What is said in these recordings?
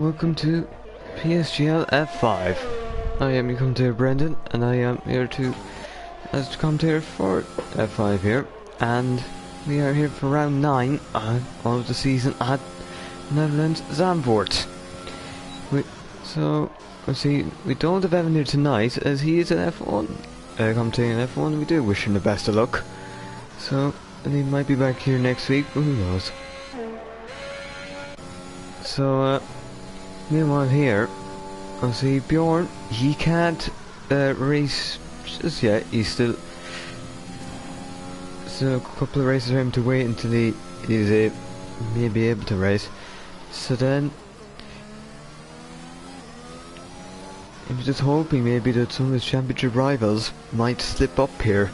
Welcome to PSGL F5. I am your commentator Brendan, and I am here as the commentator for F5 here, and we are here for round 9 of the season at Netherlands Zandvoort. So, let's see, we don't have Evan here tonight, as he is an F1, commentating an F1. We do wish him the best of luck. So, and he might be back here next week, but who knows. So, meanwhile here, I see Bjorn, he can't race just yet. He's still a couple of races for him to wait until he's maybe able to race. So then, I'm just hoping maybe that some of his championship rivals might slip up here,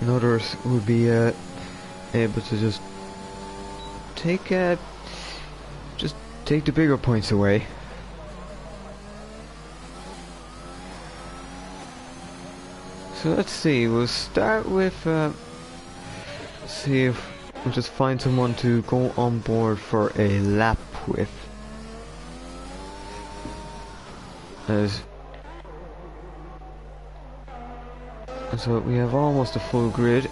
and others would be able to just take the bigger points away. So let's see, we'll start with see if we'll just find someone to go on board for a lap with. So we have almost a full grid.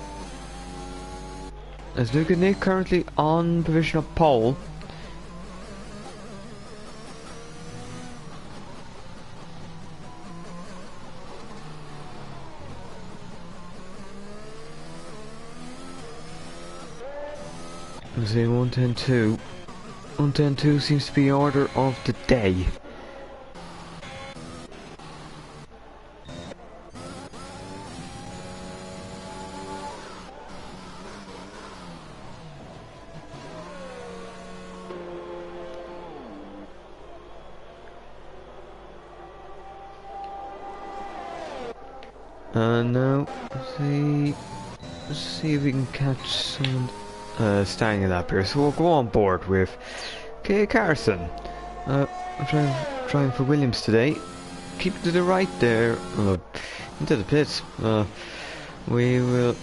As Luke and Nick currently on provisional pole. Let's see, 110.2. 110.2 seems to be the order of the day. Now, let's see if we can catch someone starting it up here. So we'll go on board with Kay Carson. I'm trying for Williams today. Keep it to the right there, into the pits. We will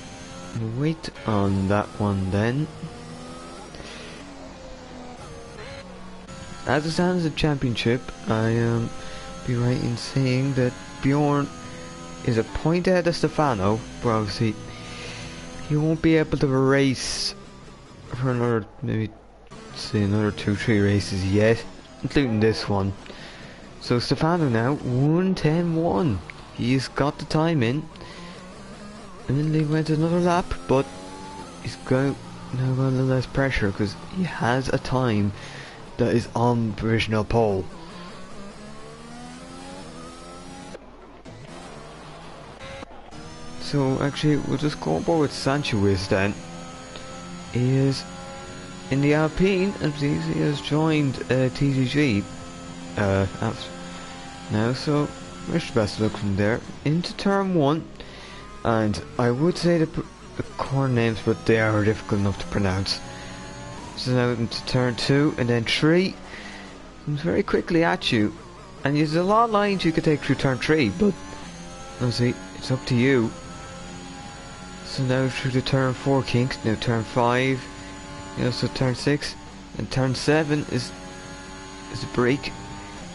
wait on that one then. As it stands the championship, I be right in saying that Bjorn is a point ahead of Stefano, but obviously he won't be able to race for another, maybe say another 2-3 races yet, including this one. So Stefano now 1:10.1. He's got the time in, and then he went another lap, but he's now got a little less pressure because he has a time that is on provisional pole. So actually we'll just go on board with Sanchez then. He is in the Alpine, and he has joined TGG now, so wish the best of luck from there into turn 1. And I would say the corner names, but they are difficult enough to pronounce. So now into turn 2, and then 3 comes very quickly at you, and there's a lot of lines you could take through turn 3, but obviously it's up to you. So now through the turn 4 kinks, now turn 5, so turn 6, and turn 7 is a break,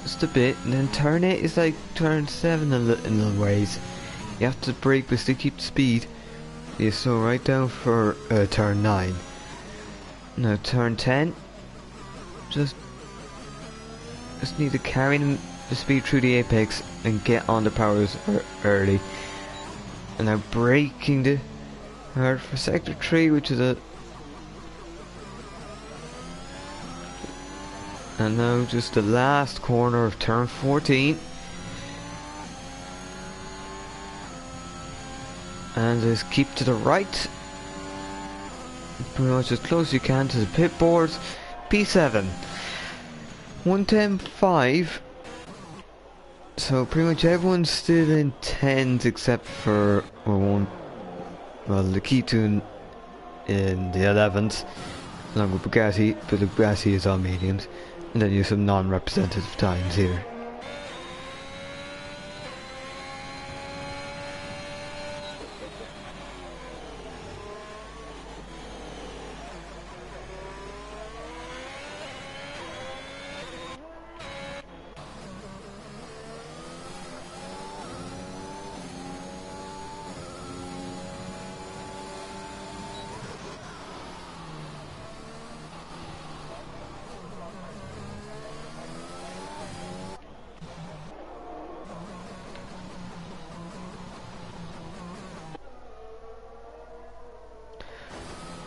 just a bit, and then turn 8 is like turn 7 in little ways. You have to brake but still keep the speed. Yeah, so right down for turn 9. Now turn 10, just need to carry the speed through the apex and get on the powers early. And now braking the hard for sector 3, which is and now just the last corner of turn 14, and just keep to the right, pretty much as close as you can to the pit boards. P7 110.5. So pretty much everyone's still in 10s except for the Keaton in the 11s, along with Bugatti, but the Bugatti is on mediums, and then you have some non-representative times here.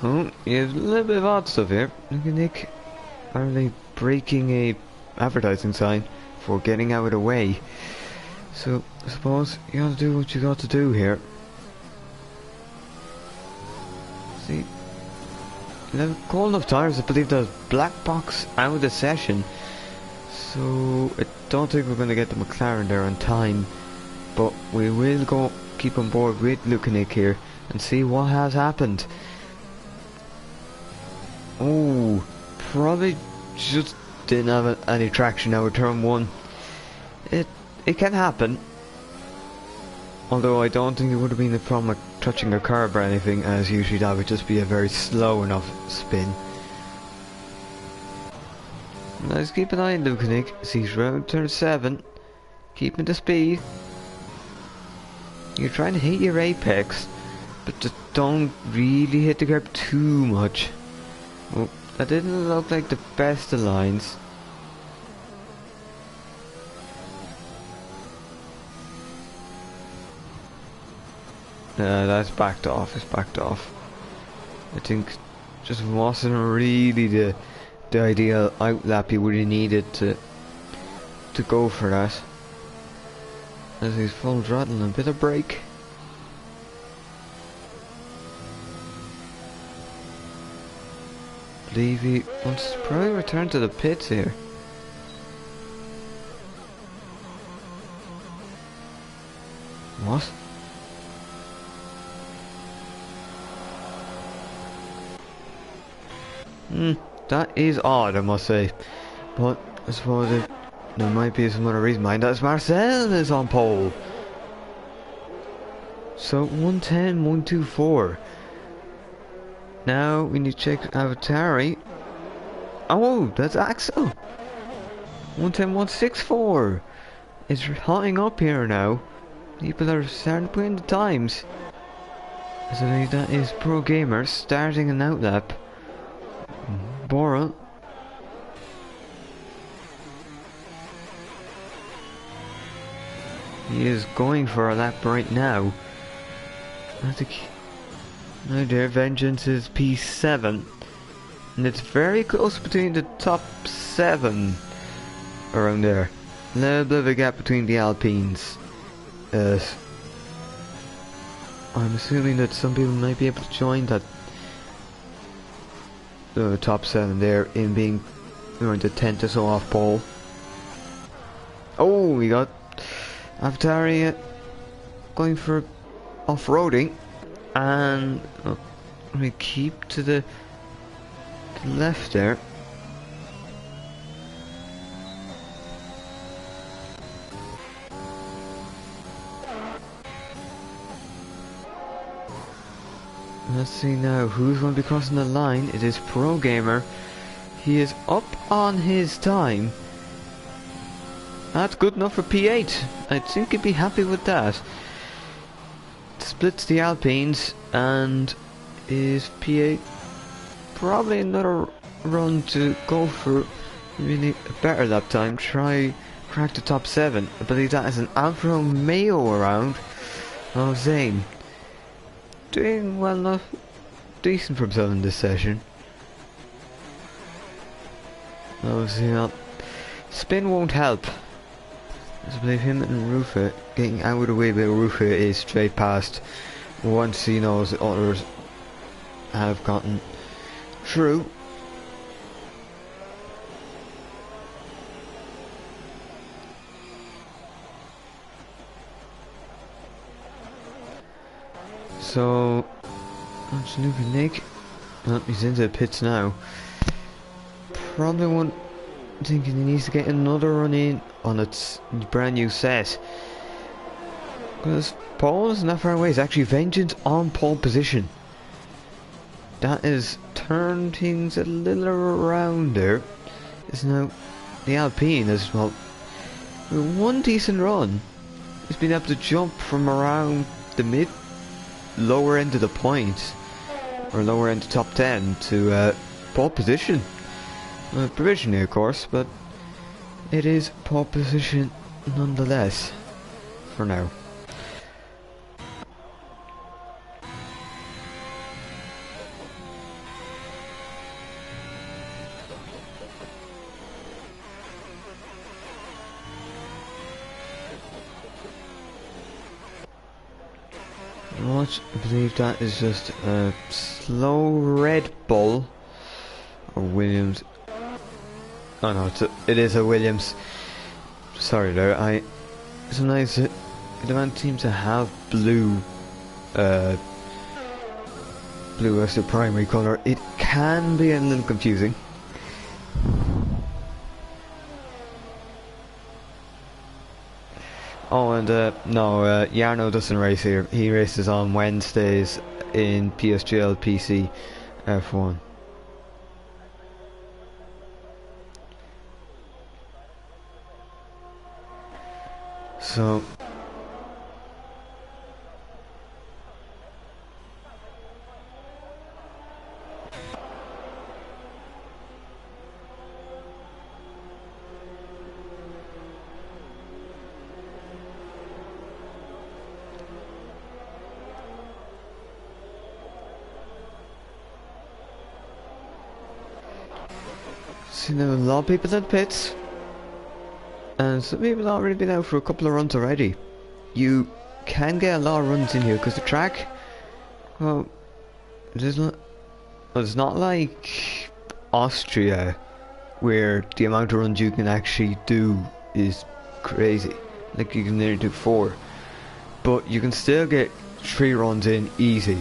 Oh, you have a little bit of odd stuff here. Look at Nick. Are they breaking a advertising sign for getting out of the way? So, I suppose you gotta do what you got to do here. See? Now, calling up tires, I believe there's black box out of the session. So, I don't think we're gonna get the McLaren there on time. But we will go keep on board with Lukanik here and see what has happened. Oh, probably just didn't have any traction now with turn 1. It can happen. Although I don't think it would have been a problem with touching a curb or anything, as usually that would just be a very slow enough spin. Let's keep an eye on Lukanik, as he's around turn 7, keeping the speed. You're trying to hit your apex, but just don't really hit the curb too much. Oh, that didn't look like the best of lines. That's backed off, it's backed off. I think just wasn't really the ideal outlap you would have needed to go for that. As he's full throttle and a bit of brake. Believe he wants to probably return to the pits here. What? That is odd, I must say. But I suppose there might be some other reason behind that. As Marcel is on pole. So 110, 124. Now we need to check Avatari. Oh, that's Axel. 110, 164. It's hotting up here now. People are starting to put in the times. So that is Pro Gamer starting an outlap. Bora. He is going for a lap right now. I think. Now there, Vengeance is P7. And it's very close between the top 7. Around there. A little bit of a gap between the Alpines. I'm assuming that some people might be able to join that the top 7 there in being around the 10th or so off pole. Oh, we got Avatari going for off-roading, and we keep to the left there. Let's see now who's going to be crossing the line. It is Pro Gamer. He is up on his time. That's good enough for P8. I think he'd be happy with that. Splits the Alpines and is P8. Probably another run to go for really a better lap time. Try crack the top 7. I believe that is an Alfa Romeo around. Oh, Zane. Doing well enough, decent for himself in this session. Obviously, spin won't help. I believe him and Rufa getting out of the way, but Rufa is straight past once he knows that others have gotten through. So, that's Lukanik. Well, he's into the pits now. Probably one thinking he needs to get another run in on its brand new set. Because pole is not far away. It's actually Vengeance on pole position. That is turned things a little around there. It's now the Alpine as well. With one decent run, he's been able to jump from around the lower end of the points, or lower end of top 10 to pole position. Provisionally, of course, but it is pole position nonetheless for now. What? I believe that is just a slow Red Bull. Or Williams. Oh no, it is a Williams. Sorry there, sometimes the man seems to have blue blue as the primary colour. It can be a little confusing. Oh, and no, Jarno doesn't race here. He races on Wednesdays in PSGL PC F1. So there are a lot of people in the pits, and some people have already been out for a couple of runs already. You can get a lot of runs in here because the track, well, it's not like Austria where the amount of runs you can actually do is crazy. Like you can nearly do 4, but you can still get 3 runs in easy.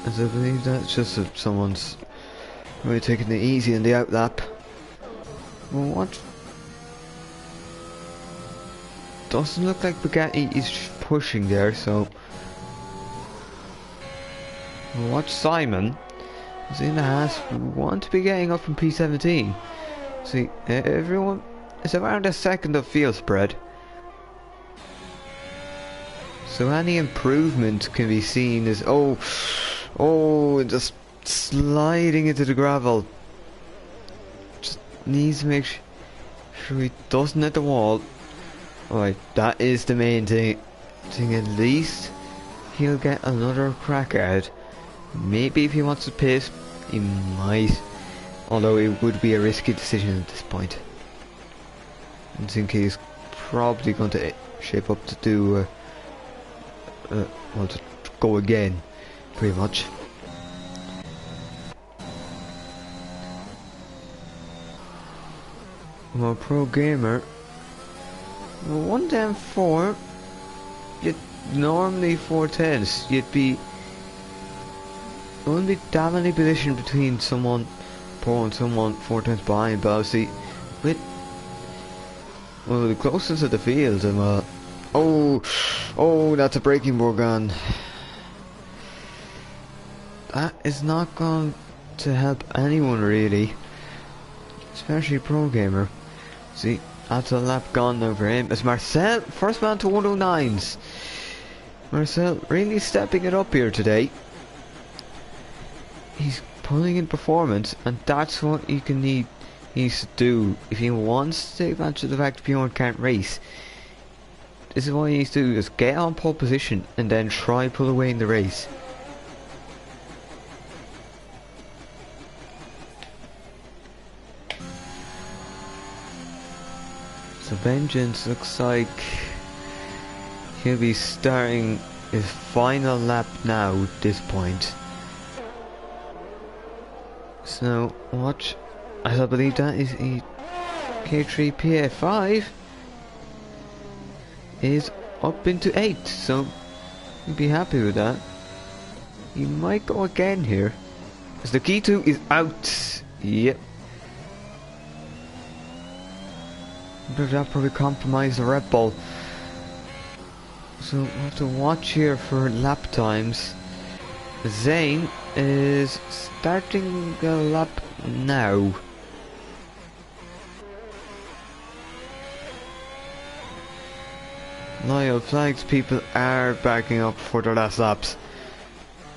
As I believe that's just that someone's really taking it easy in the outlap. Well, what? Doesn't look like Bugatti is pushing there, so we'll watch Simon. Is in the house. We want to be getting up from P17. See, everyone is around a second of field spread. So any improvement can be seen as just sliding into the gravel. Just needs to make sure he doesn't hit the wall. Alright, that is the main thing. At least he'll get another crack at it. Maybe if he wants to pace, he might. Although it would be a risky decision at this point. I think he's probably going to shape up to do well, to go again, pretty much. Well, Pro Gamer, well, 1 down 4, you'd normally 4 10s, it wouldn't be that many position between someone pro and someone 4 10s behind, but obviously with the closest of the field, and oh, that's a braking Borgan. That is not going to help anyone really, especially Pro Gamer. See, that's a lap gone now for him. It's Marcel, first man to 109s. Marcel really stepping it up here today. He's pulling in performance, and that's what he needs to do if he wants to take advantage of the fact that Bjorn can't race. This is what he needs to do: is get on pole position and then try pull away in the race. So Vengeance looks like he'll be starting his final lap now at this point. So watch, as I believe that is a K3 PA5 is up into 8, so you'd be happy with that. He might go again here, as the key 2 is out. Yep. But that probably compromised the Red Bull. So we'll have to watch here for lap times. Zane is starting a lap now. Loyal flags people are backing up for their last laps.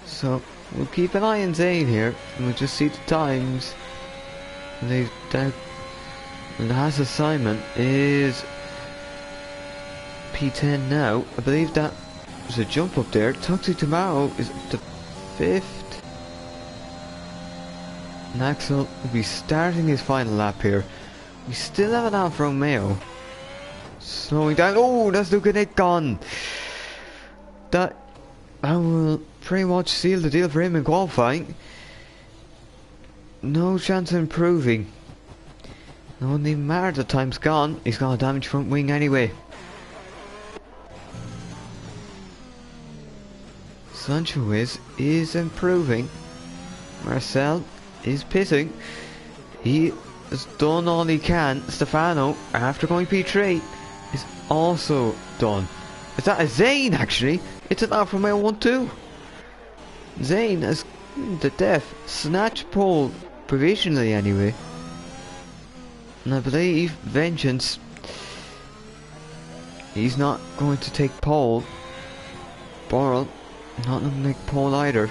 So we'll keep an eye on Zane here, and we'll just see the times. And the last assignment is P10 now. I believe that was a jump up there. Tuxi tomorrow is the 5th. And Axel will be starting his final lap here. We still have an Alfa Romeo, Slowing down. Oh, that's looking it gone. That will pretty much seal the deal for him in qualifying. No chance of improving. It wouldn't even matter, the time's gone. He's got a damaged front wing anyway. Sancho is improving. Marcel is pitting. He has done all he can. Stefano, after going P3, is also done. Is that a Zane actually? It's an Alfa Romeo 1-2. Zane has the death snatch pole provisionally anyway. And I believe Vengeance, he's not going to take pole. Borrell not looking like pole either.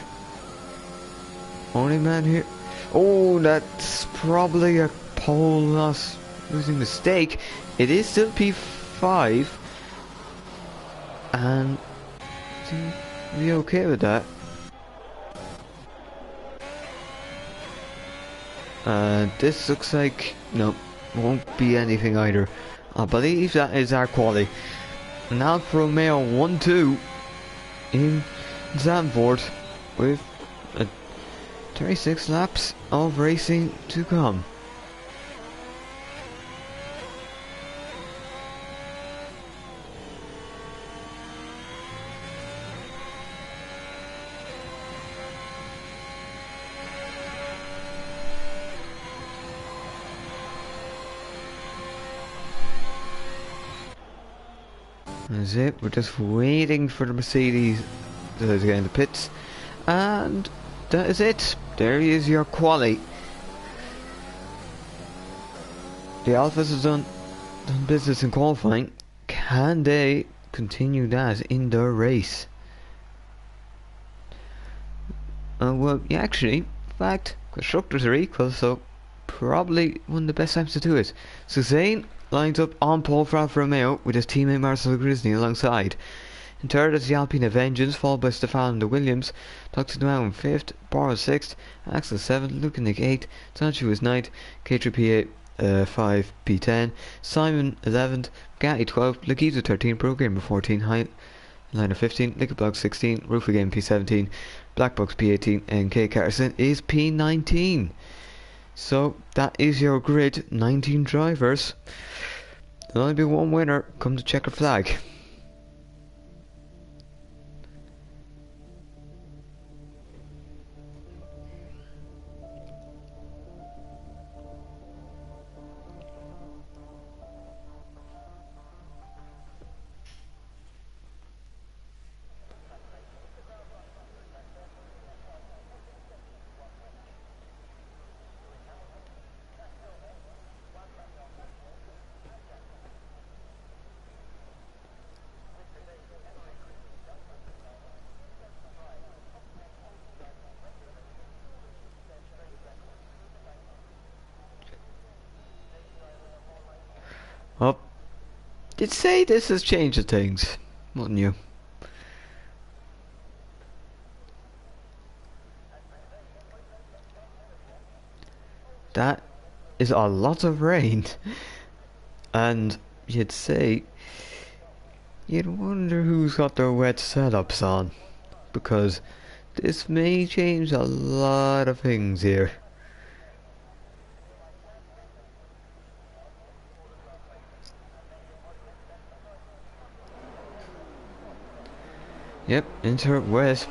Only man here. Oh, that's probably a pole loss losing mistake. It is still P5. And seem to be okay with that. This looks like no, won't be anything either. I believe that is our quality. And Alfa Romeo 1-2 in Zandvoort with 36 laps of racing to come. That's it, we're just waiting for the Mercedes to get in the pits, and that is it. There is your quali. The Alphas have done business in qualifying. Can they continue that in the race? Well, yeah, actually, in fact, constructors are equal, so probably one of the best times to do it. So Zane lines up on pole for Alfa Romeo with his teammate Marcel Grisney alongside. In third is the Alpine Vengeance, followed by Stefan de Williams. Toxic now in 5th, Borrow 6th, Axel 7th, Lukanik 8th, Sancho is 9th, K3P 5, P10, Simon 11th, Gatti 12th, Lagiza 13th, Pro Gamer 14, Highliner 15, Liquidblock 16, Roof Again P17, Blackbox P18, and K Carson is P19. So that is your grid, 19 drivers. There'll only be one winner come the checker flag. Well, you'd say this has changed the things, wouldn't you? That is a lot of rain. And you'd say, you'd wonder who's got their wet setups on. Because this may change a lot of things here. Yep, into it wet.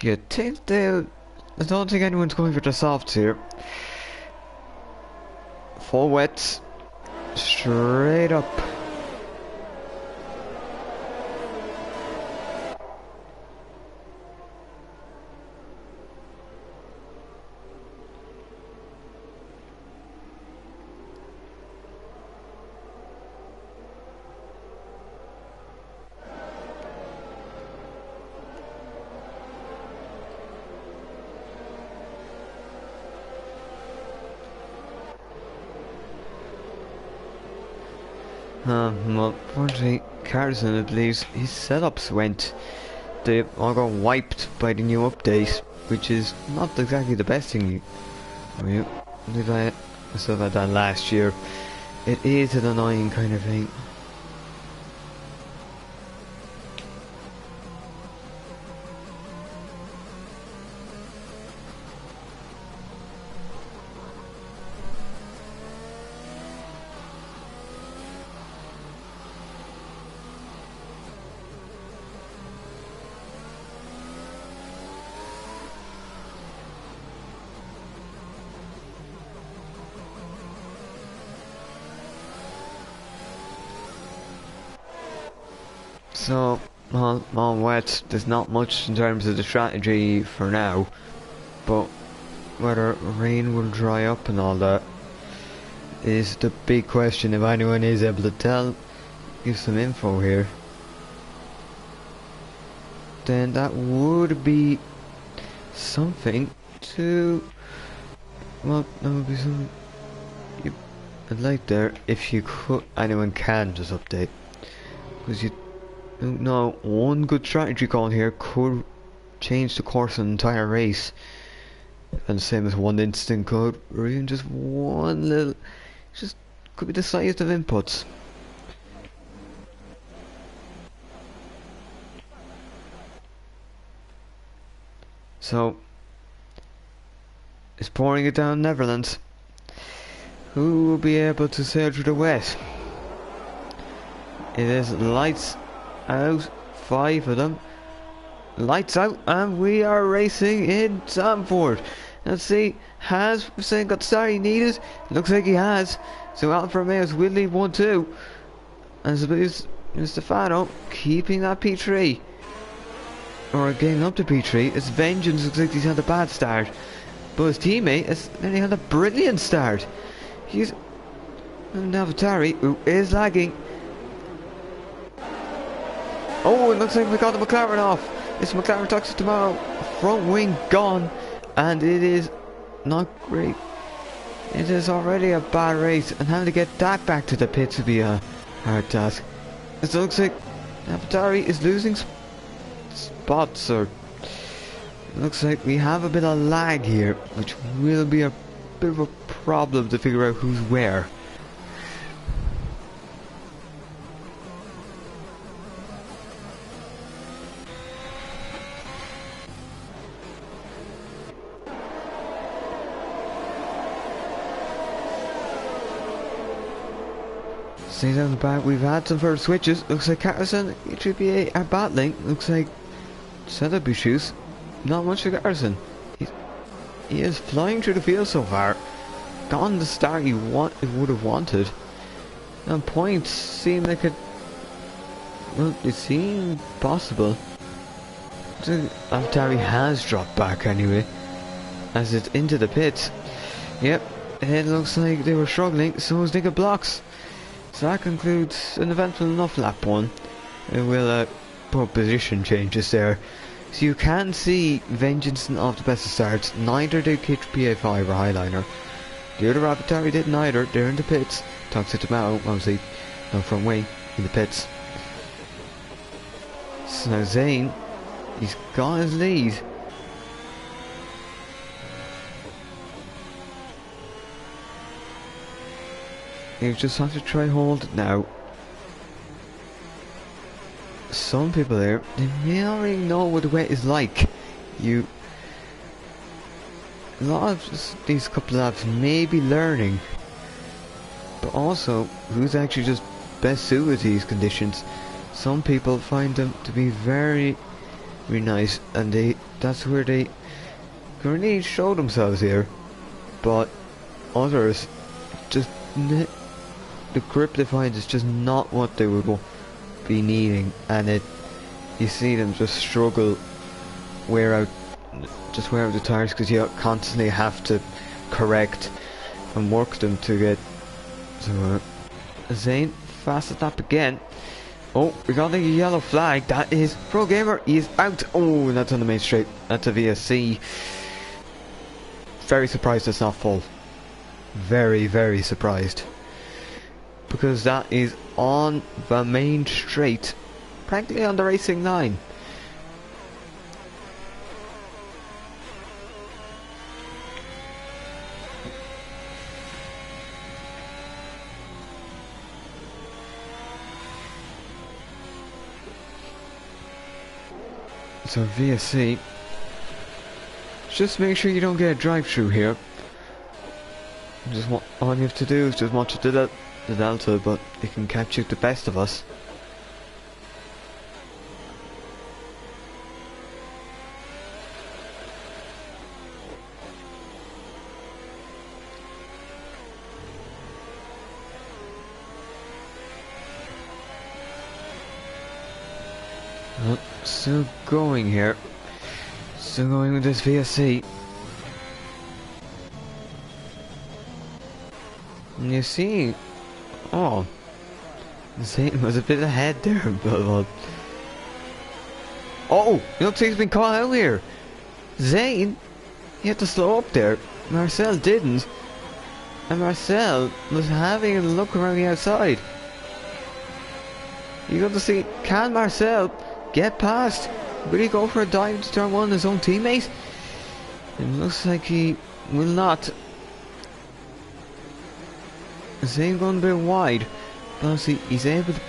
You'd think they'll... I don't think anyone's going for the softs here. Full wets. Straight up. Well, unfortunately, Carson, I believe, his setups went. They all got wiped by the new update, which is not exactly the best thing. I believe I myself had that last year. It is an annoying kind of thing. So, on wet, there's not much in terms of the strategy for now, but whether rain will dry up and all that is the big question. If anyone is able to give some info here, then that would be something to, well, that would be something I'd like there if you could, anyone can just update, because you don't know, one good strategy call here could change the course of an entire race, and the same as one instant could, or even just one little, just could be the slightest of inputs. So, it's pouring it down Netherlands. Who will be able to sail through the wet? It is lights out, 5 of them. Lights out, and we are racing in Zandvoort. Let's see, has Hussein got the star he needed? Looks like he has. So Alfa Romeo's will leave 1-2. And suppose Stefano keeping that P3. Or getting up to P3. It's Vengeance, looks like he's had a bad start. But his teammate has nearly had a brilliant start. He's Navatari, who is lagging. Oh, it looks like we got the McLaren off. It's McLaren Toxic tomorrow. Front wing gone. And it is not great. It is already a bad race. And having to get that back to the pits would be a hard task. It looks like Navatari is losing spots. Or it looks like we have a bit of lag here, which will be a bit of a problem to figure out who's where. See down the back, we've had some further switches. Looks like Carson and HBA are battling. Looks like setup issues. Not much for Carson. He is flying through the field so far. Gotten the start he would have wanted. And points seem like it. Well, it seemed possible. Avatari has dropped back anyway, as it's into the pits. Yep, it looks like they were struggling. So was Nick Blocks. So that concludes an eventful enough lap 1. It will put position changes there. So you can see Vengeance off the best of starts. Neither did KPA5 or Highliner. The other Avatari did neither. They're in the pits. Toxic Tomorrow, obviously, no front wing in the pits. So now Zane, he's got his lead. You just have to try hold it now. Some people there, they may already know what the wet is like. A lot of these couple of laps may be learning, but also who's actually just best suited to these conditions. Some people find them to be very, very nice, and that's where they can really show themselves here. But others just the grip they find is just not what they would be needing, and you see them just struggle, wear out the tires, because you constantly have to correct and work them to get. So Zane fastest lap again. Oh, we got a yellow flag. That is Pro Gamer. He is out. Oh, and that's on the main straight. That's a VSC. Very surprised it's not full. Very, very surprised. Because that is on the main straight, practically on the racing line. So VSC, just make sure you don't get a drive-through here. All you have to do is just watch the Delta, but it can catch you the best of us. Well, still going here. Still going with this VSC. And you see, oh, Zane was a bit ahead there, but oh, it looks like he's been caught out here. Zane, he had to slow up there. Marcel didn't, and Marcel was having a look around the outside. You got to see, can Marcel get past? Will he go for a dive to turn one his own teammate? It looks like he will not. Zane going a bit wide, but honestly, he's able to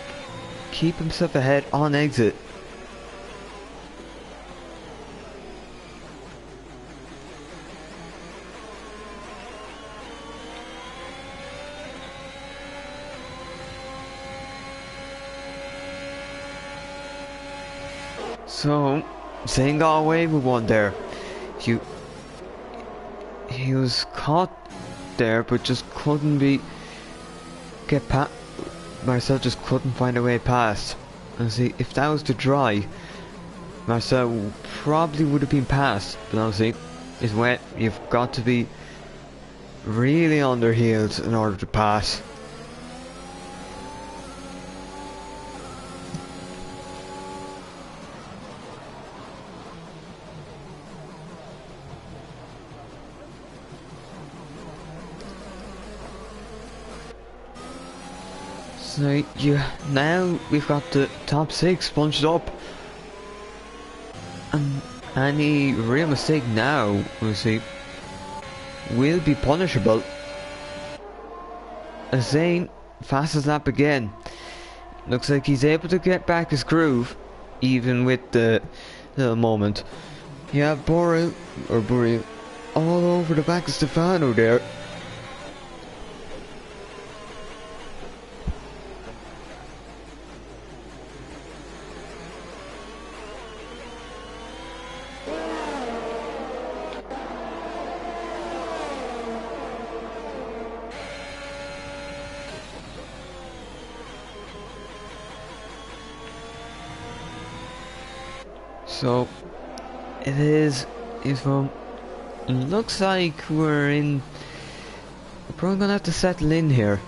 keep himself ahead on exit. So, Zane got away with one there. He was caught there, but just couldn't get past. Marcel just couldn't find a way past. And see, if that was to dry, Marcel probably would have been past. But obviously, it's wet. You've got to be really on their heels in order to pass. So now we've got the top 6 bunched up, and any real mistake now, we'll see, will be punishable. As Zane fastest lap again. Looks like he's able to get back his groove, even with the little moment. Yeah, Burrell all over the back of Stefano there. So it looks like we're probably gonna have to settle in here.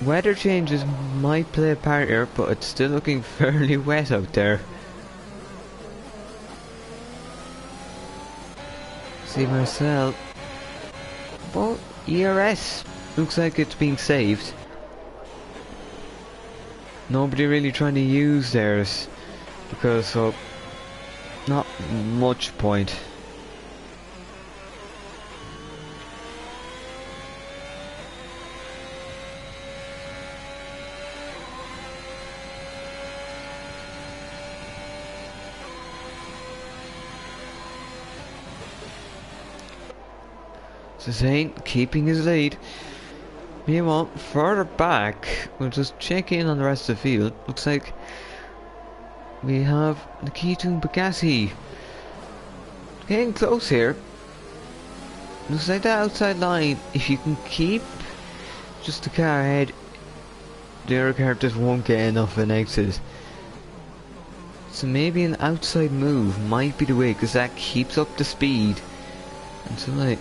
Weather changes might play a part here, but it's still looking fairly wet out there. See Marcel, but ERS looks like it's being saved. Nobody really trying to use theirs, because not much point. So Zane keeping his lead. Meanwhile, further back, we'll just check in on the rest of the field. Looks like we have Nikita Bugatti getting close here. Looks like that outside line, if you can keep just the car ahead, the other car just won't get enough of an exit. So maybe an outside move might be the way, because that keeps up the speed. And so like,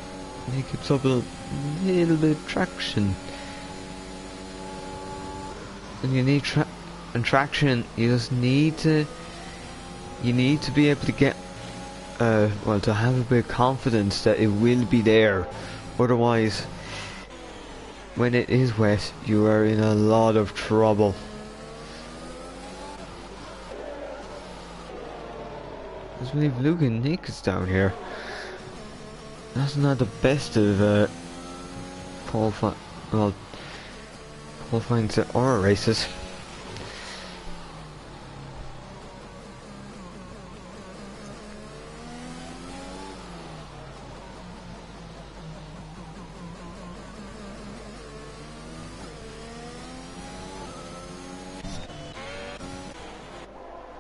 it keeps up a little bit of traction. And you need traction, you just need to be able to get well, to have a bit of confidence that it will be there. Otherwise, when it is wet, you are in a lot of trouble. I believe Luke and Nick is down here. That's not the best of qualifying to our races.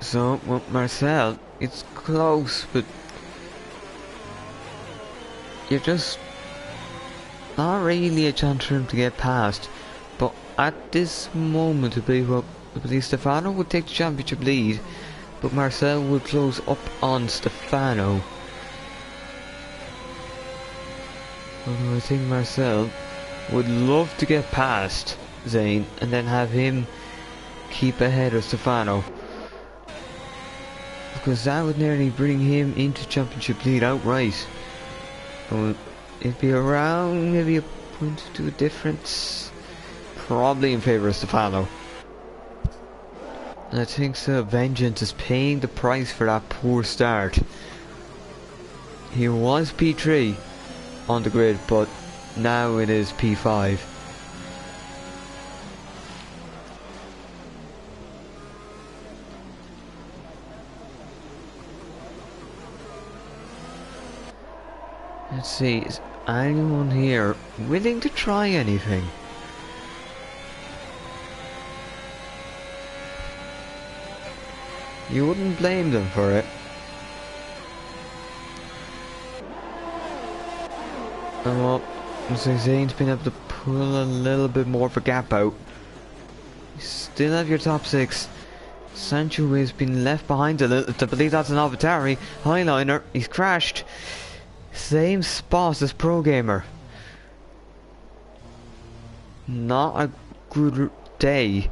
So, well, Marcel, it's close, but you're just not really a chance for him to get past. But at this moment, to be I believe Stefano would take the championship lead, but Marcel would close up on Stefano. Although I think Marcel would love to get past Zane and then have him keep ahead of Stefano, because that would nearly bring him into championship lead outright. It'd be around maybe a point to a difference, probably in favour of Stefano. And I think so. Vengeance is paying the price for that poor start. He was P3 on the grid, but now it is P5. Let's see, is anyone here willing to try anything? You wouldn't blame them for it. And well, looks like Zane's been able to pull a little bit more of a gap out. You still have your top 6. Sancho has been left behind a little. I believe that's an Alvatari. Highliner, he's crashed. Same spot as Pro Gamer. Not a good day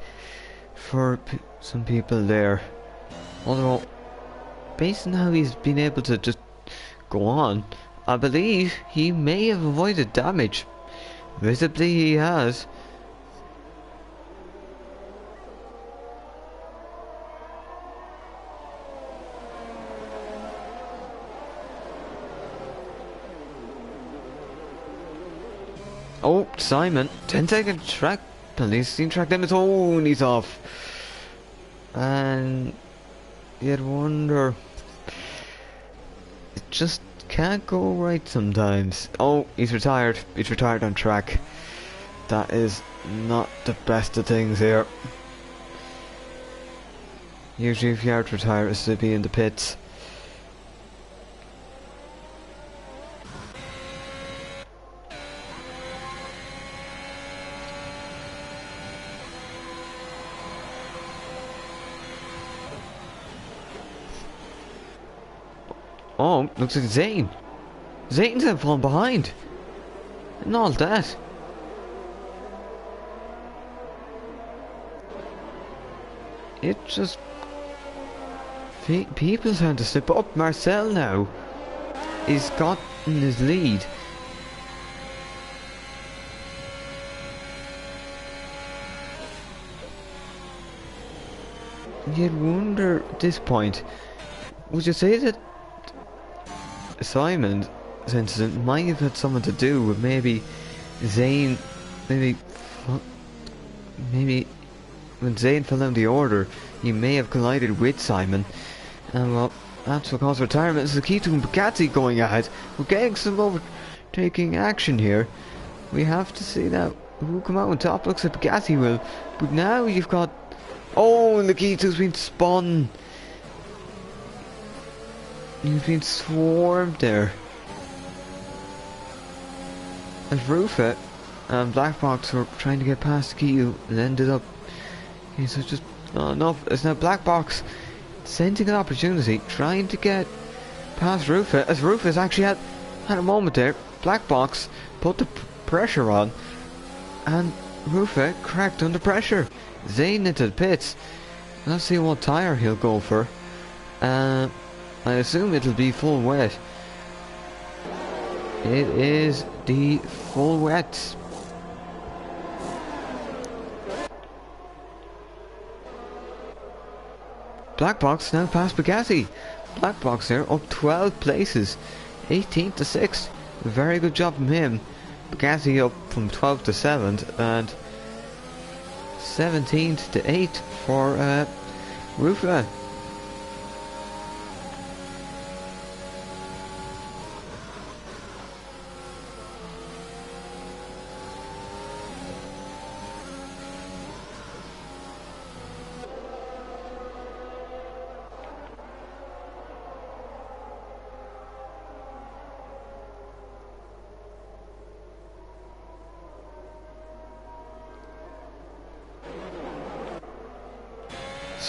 for some people there. Although, based on how he's been able to just go on, I believe he may have avoided damage. Visibly he has. Oh, Simon, 10-second track penalty, track limits. Oh, and he's off. And you'd wonder, it just can't go right sometimes. Oh, he's retired. He's retired on track. That is not the best of things here. Usually if you are to retire, it's to be in the pits. Oh, looks like Zane. Zane's have fallen behind. And all that. It just... people tend to slip up. Marcel now is got in his lead. You'd wonder at this point, would you say that Simon's incident might have had something to do with maybe Zane, maybe when Zane fell down the order, he may have collided with Simon, and well, that's what caused retirement. This is Akito and Bugatti going ahead. We're getting some overtaking action here. We have to see now who come out on top. Looks like Bugatti will, but now you've got, oh, and Akito's been spun. You've been swarmed there. As Rufa and Black Box were trying to get past Kiyu, and ended up. Okay, so just not enough. It's now Black Box sensing an opportunity, trying to get past Rufa. As Rufa's actually had a moment there. Black Box put the pressure on, and Rufa cracked under pressure. Zane into the pits. Let's see what tyre he'll go for. I assume it'll be full wet. It is the full wet. Black Box now past Bugatti. Black Box there up 12 places. 18th to 6th. Very good job from him. Bugatti up from 12th to 7th. And 17th to 8th for Rufa.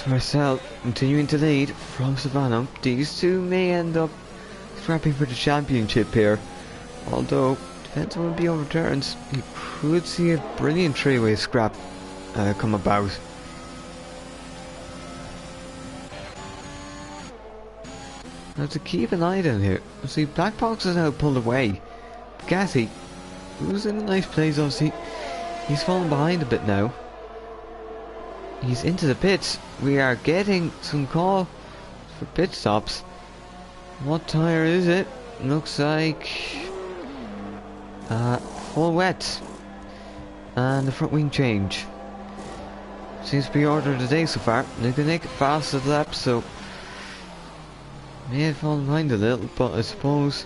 Marcel continuing to lead from Savannah. These two may end up scrapping for the championship here. Although, depends on what be overturns, you could see a brilliant three-way scrap come about. Now to keep an eye down here, see Black Box is now pulled away. Gassy, who's in a nice place obviously, he's fallen behind a bit now. He's into the pits. We are getting some call for pit stops. What tyre is it? Looks like full wet. And the front wing change. Seems to be order of the day so far. Nick fastest lap, so may have fallen behind a little, but I suppose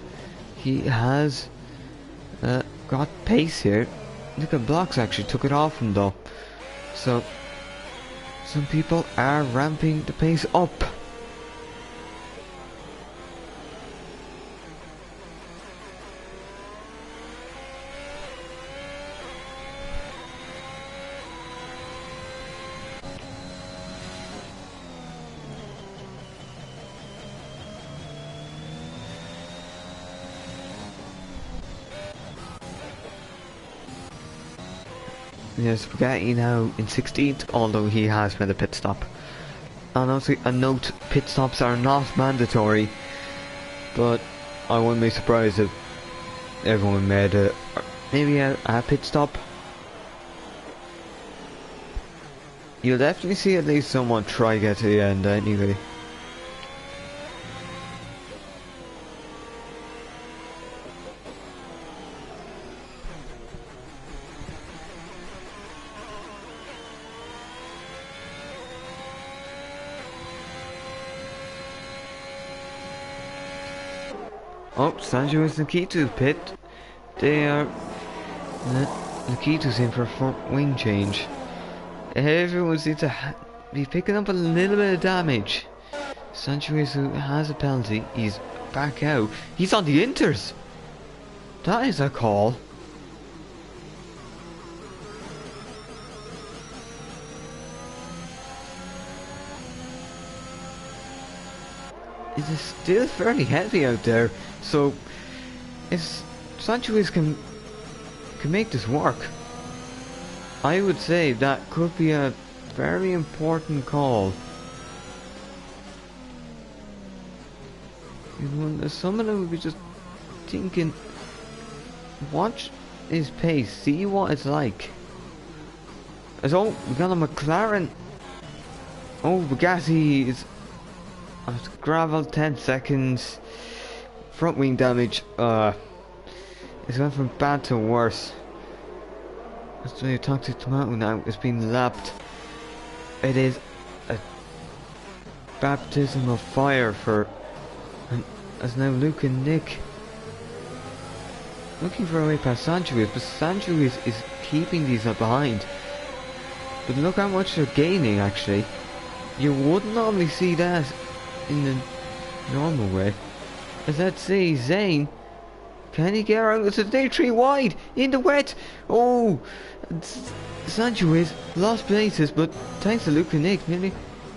he has got pace here. Nick Blocks actually took it off him though. So some people are ramping the pace up. Yes, Bugatti now in 16th, although he has made a pit stop. And also a note, pit stops are not mandatory, but I wouldn't be surprised if everyone made maybe a pit stop. You'll definitely see at least someone try get to the end anyway. Oh, Sancho is Nikito's pit. They are... Nikito's in for a front wing change. Everyone seems to be picking up a little bit of damage. Sancho has a penalty. He's back out. He's on the inters. That is a call. It is still fairly heavy out there, so if Sanchez can make this work, I would say that could be a very important call. Some of them would be just thinking, watch his pace, see what it's like. So we got a McLaren. Oh, Bugatti is gravel, 10 seconds. Front wing damage. It's gone from bad to worse. That's the toxic tomato now. It's been lapped. It is a baptism of fire for. As now Luke and Nick looking for a way past Sancho, but Sancho is keeping these up behind. But look how much they're gaining actually. You wouldn't normally see that in the normal way. As let's see, Zane, can he get around? It's a day 3 wide in the wet. Oh, Sancho is lost places, but thanks to Luke and Nick, nearly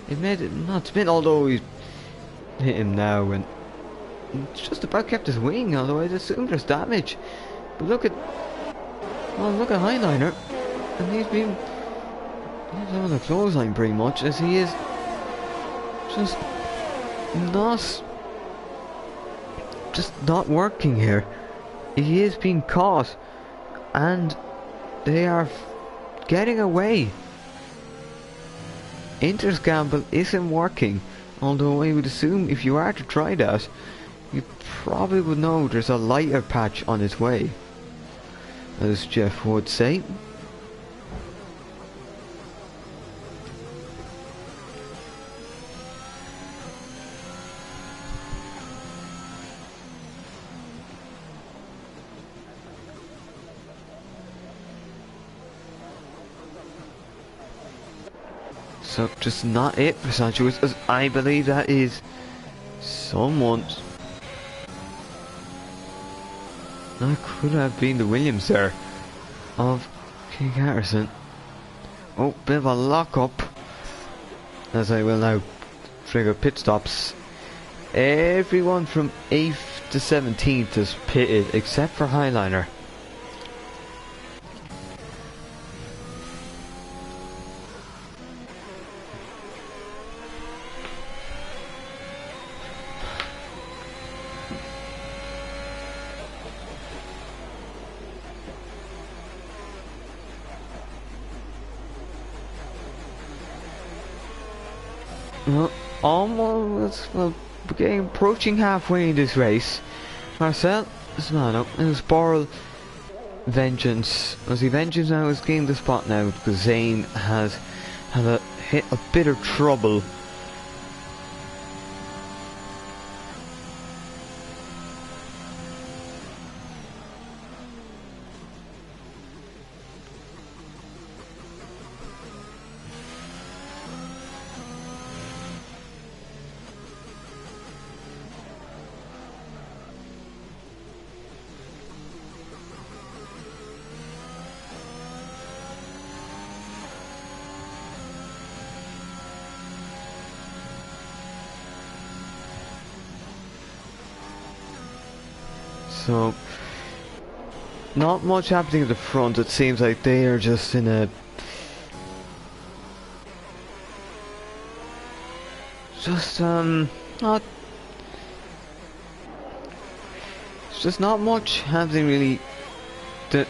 it made it not spin. Although he's hit him now, and it's just about kept his wing. Although I'd assume there's damage. But look at Highliner, and he's on the clothesline pretty much, as he is just not working here. He is being caught, and they are getting away. Inter's gamble isn't working, although I would assume if you are to try that, you probably would know there's a lighter patch on its way, as Jeff would say. So just not it for Sancho, as I believe that is someone. That could have been the Williams there of King Harrison. Oh, bit of a lock up. as I will now trigger pit stops. Everyone from 8th to 17th is pitted except for Highliner. Well, almost, well, we're getting approaching halfway in this race. Marcel is man up. It was Borrell, Vengeance. Was he Vengeance now has gained the spot now because Zane has hit a bit of trouble. So, not much happening at the front. It seems like they are just in a... not... It's just not much happening really. The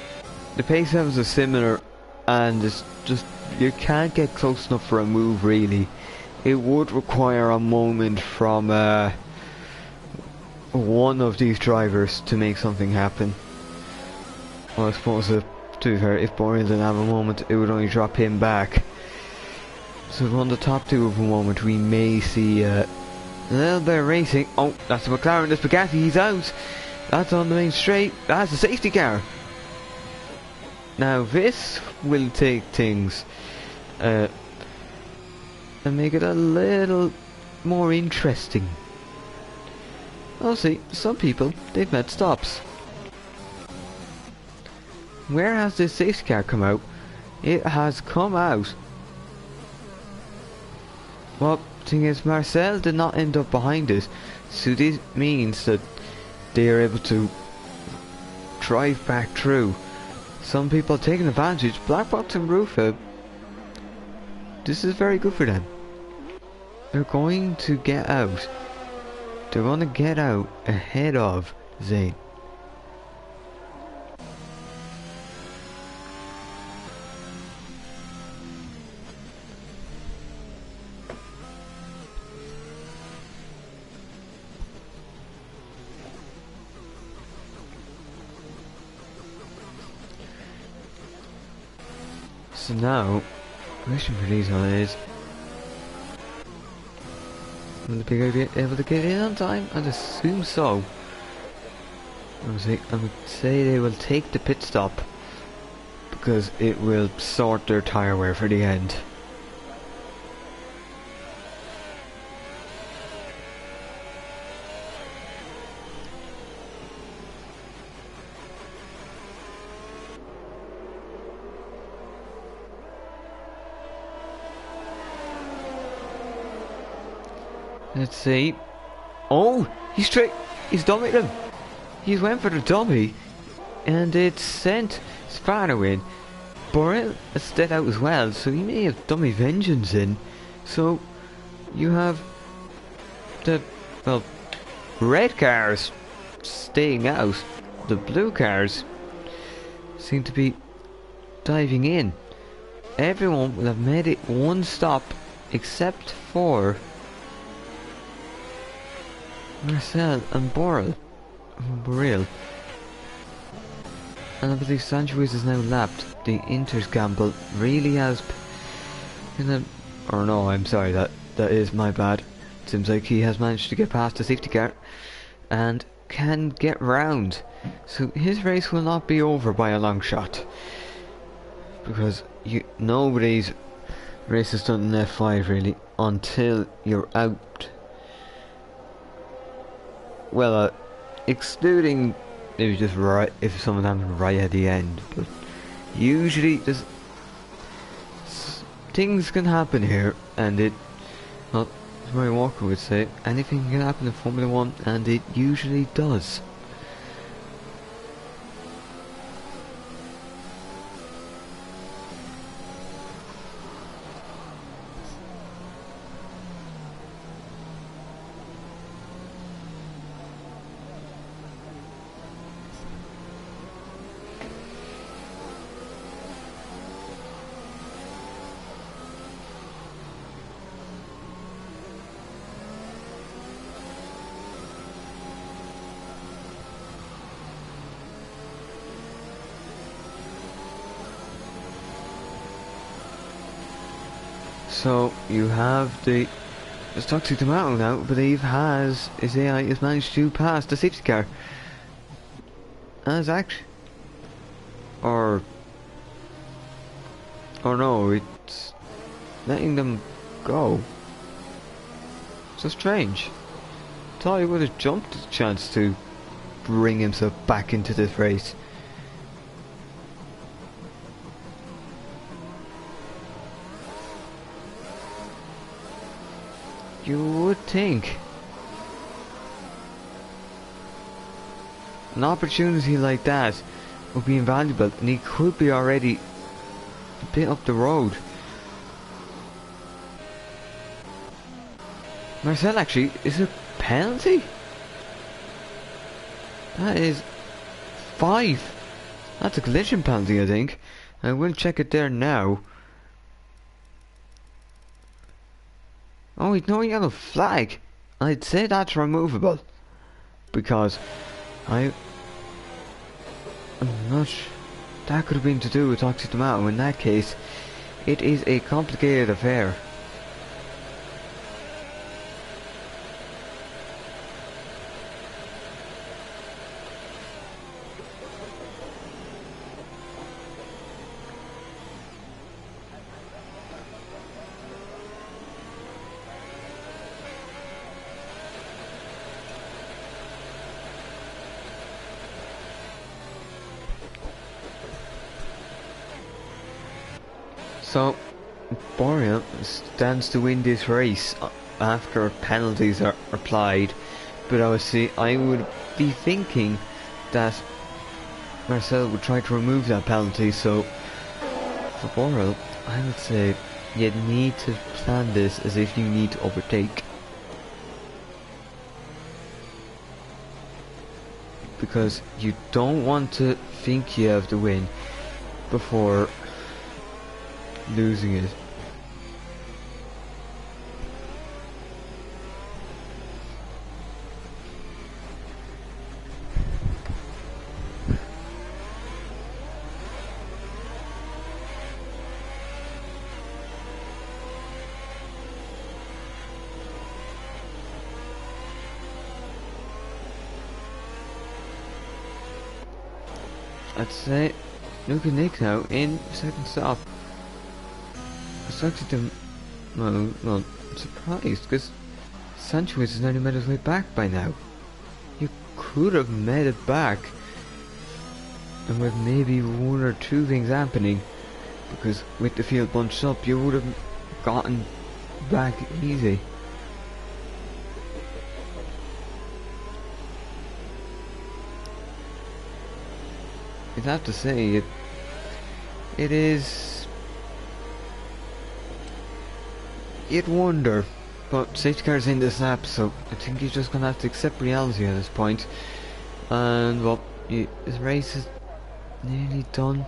pace levels are similar, and it's just... you can't get close enough for a move really. It would require a moment from one of these drivers to make something happen. Well, I suppose to be fair, if Boreal didn't have a moment, it would only drop him back. So on the top two of a moment, we may see a little bit of racing. Oh, that's a McLaren, this Bugatti, he's out. That's on the main straight. That's a safety car. Now this will take things and make it a little more interesting. Oh, see, some people, they've met stops. Where has this safety car come out? It has come out. Well, thing is, Marcel did not end up behind it, so this means that they are able to drive back through. Some people are taking advantage. Blackbox and Rufa, this is very good for them. They're going to get out. They're going to get out ahead of Zane. So now, the question for these one is, will the big be able to get in on time? I'd assume so. I would say they will take the pit stop because it will sort their tyre wear for the end. Let's see. Oh, he's dummied him. He's went for the dummy, and it sent Sparrow in. Borrell has stayed out as well, so he may have dummy Vengeance in. So you have the red cars staying out. The blue cars seem to be diving in. Everyone will have made it one stop except for Marcel and Borrell. And I believe Sanchez is now lapped. The Inter's gamble really has or no, I'm sorry, that is my bad. Seems like he has managed to get past the safety car and can get round. So his race will not be over by a long shot. Because nobody's race is done in F5 really until you're out. Well, excluding maybe just right if someone happens right at the end, but usually things can happen here, and Well, as Murray Walker would say, anything can happen in Formula 1, and it usually does. So you have the toxic tomato now, I believe his AI has managed to pass the safety car. As actually, or no, it's letting them go. So strange. Thought he would have jumped at the chance to bring himself back into this race. You would think an opportunity like that would be invaluable, and he could be already a bit up the road. Marcel, actually, is it a penalty? That is 5. That's a collision penalty, I think. I will check it there now. Oh, wait, no yellow flag. I'd say that's removable. Because I'm not sure. That could have been to do with toxic tomato. In that case, it is a complicated affair. So, Boreal stands to win this race after penalties are applied, but obviously I would be thinking that Marcel would try to remove that penalty, so for Boreal, I would say you need to plan this as if you need to overtake. Because you don't want to think you have the win before losing it. I'd say Luke and Nick now in second stop. Well, I'm surprised because Sanchez has nearly made his way back by now. You could have made it back, and with maybe one or two things happening, because with the field bunched up, you would have gotten back easy. You'd have to say it is. You'd wonder, but safety car's in this lap, so I think he's just gonna have to accept reality at this point. And well, his race is nearly done.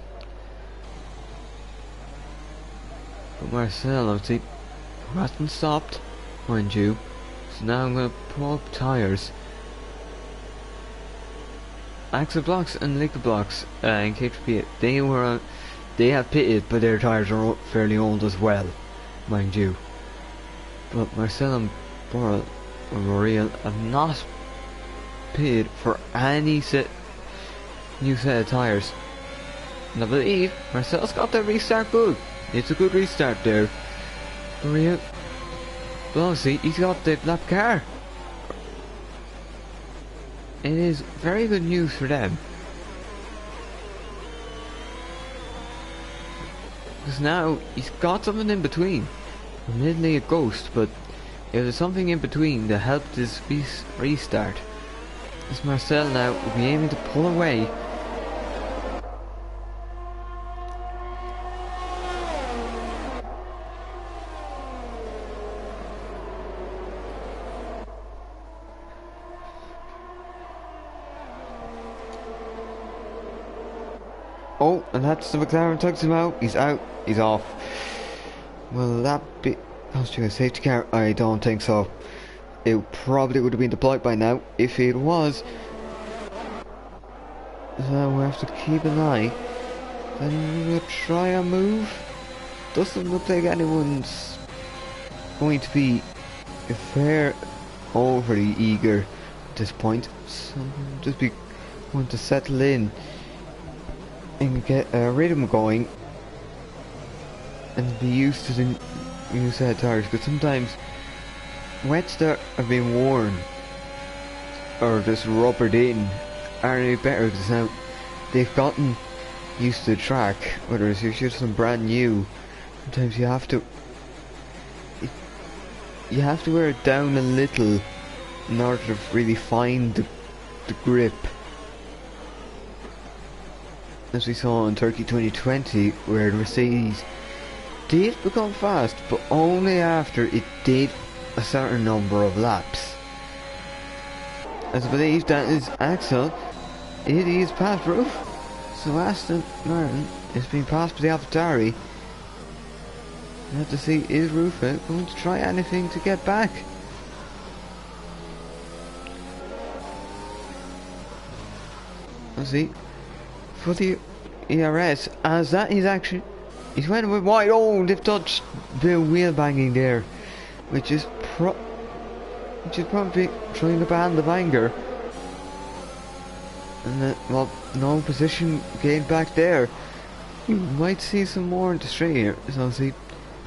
But Marcel, obviously, hasn't stopped, mind you. So now I'm gonna pull up tyres. Axle blocks and liquid blocks in KTP, they have pitted, but their tyres are fairly old as well, mind you. But Marcel and Boreal have not pitted for any new set of tyres. And I believe Marcel's got the restart good. It's a good restart there. Boreal, but obviously he's got the lap car. It is very good news for them. Because now he's got something in between. Admittedly a ghost, but if there's something in between that helped this restart, as Marcel now will be aiming to pull away. Oh, and that's the McLaren tugs him out. He's out. He's off. Will that be constitute a safety car? I don't think so. It probably would have been deployed by now if it was. So we have to keep an eye. Then we'll try a move. Doesn't look like anyone's going to be fair overly eager at this point. So we'll just be going to settle in and get a rhythm going and be used to the new set of tires, because sometimes wets that have been worn or just rubbered in aren't any better, because now they've gotten used to the track, whereas if you're some brand new, sometimes you have to wear it down a little in order to really find the grip. As we saw in Turkey 2020, where the Mercedes did become fast, but only after it did a certain number of laps. As I believe that is Axel, it is past Roof, so Aston Martin is being passed by the AlphaTauri. We have to see, is Roof going to try anything to get back? Let's see. For the ERS, as that is actually, he's went with wide. Oh, they've touched the wheel banging there, which is probably trying to ban the banger. And well, no position gained back there. You might see some more in the straight here. So I'll see.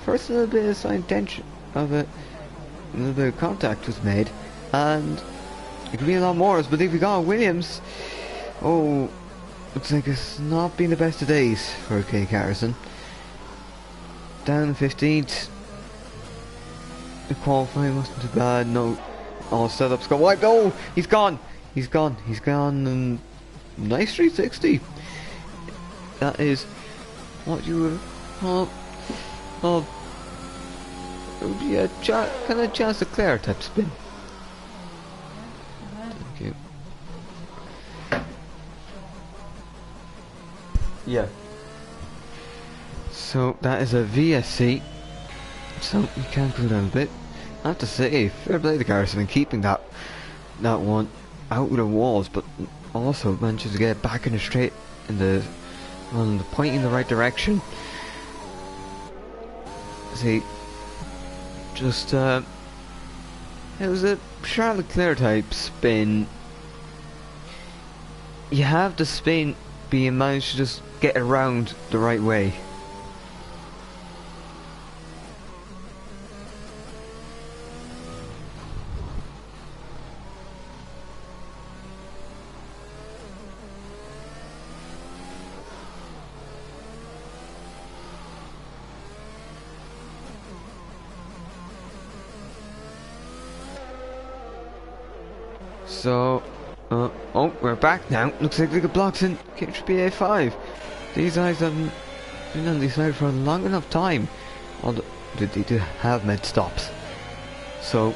First, a little bit of side tension of a little bit of contact was made, and it could be a lot more. I believe we got Williams. Oh. Looks like it's not been the best of days for Kay Carson. Down 15th. The qualifying wasn't too bad. No, all setups got wiped. Oh, he's gone. He's gone. He's gone. And nice 360. That is what you would call. Oh, it would be a kind of Charles Leclerc type spin. Thank you. Yeah. So that is a VSC. So you can cool down a bit. I have to say, fair play to Garrison in keeping that one out of the walls, but also managed to get it back in the straight in the point in the right direction. See, just it was a Charles Leclerc type spin. You have the spin, but you managed to just get around the right way. So, oh, we're back now. Looks like we got blocks in KHBA5. These guys haven't been on this side for a long enough time. Although they do have med stops. So,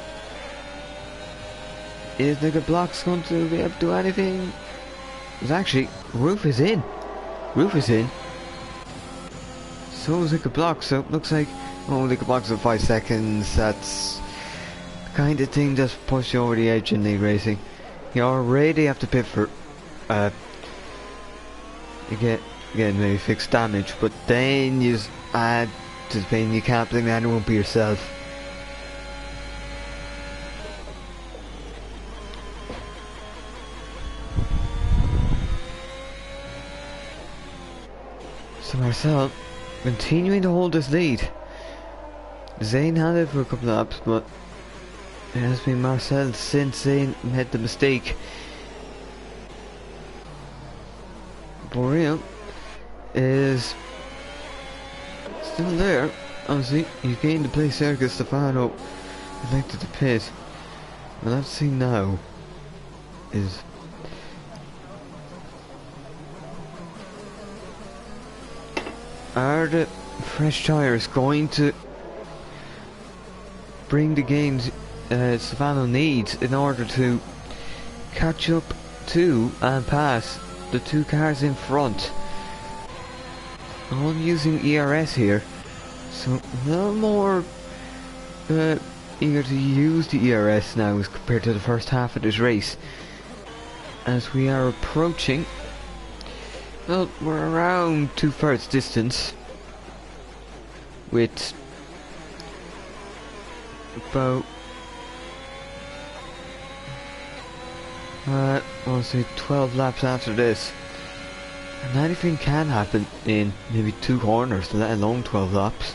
is the blocks going to be able to do anything? It's actually, Roof is in. Roof is in. So is the block. So it looks like, oh, the blocks in 5 seconds. That's the kind of thing that's pushed you over the edge in league racing. You already have to pit for you get maybe fixed damage, but then you just add to the pain. You can't blame anyone but yourself. So Marcel continuing to hold this lead. Zane had it for a couple of laps, but it has been Marcel since Zane made the mistake. Boreal is still there. Obviously, he gained the place there because Stefano elected to pit. What I've seen now is are the fresh tyres going to bring the gains Savannah needs in order to catch up to and pass the two cars in front? I'm using ERS here, so a little more eager to use the ERS now as compared to the first half of this race, as we are approaching, well, we're around 2/3 distance with about I'll say 12 laps after this, and anything can happen in maybe 2 corners, let alone 12 laps.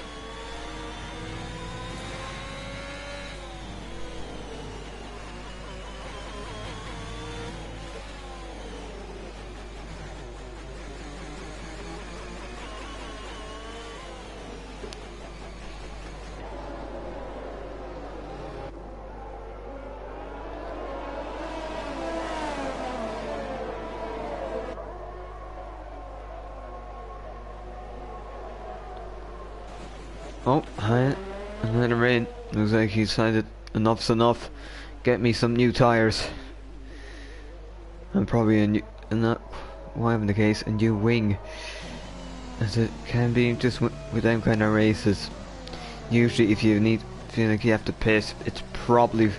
Oh, hi, and let him in. Looks like he decided enough's enough. Get me some new tyres. And probably a new, and that, whatever the case, a new wing. As it can be just with them kind of races. Usually if you feel like you have to pit, it's probably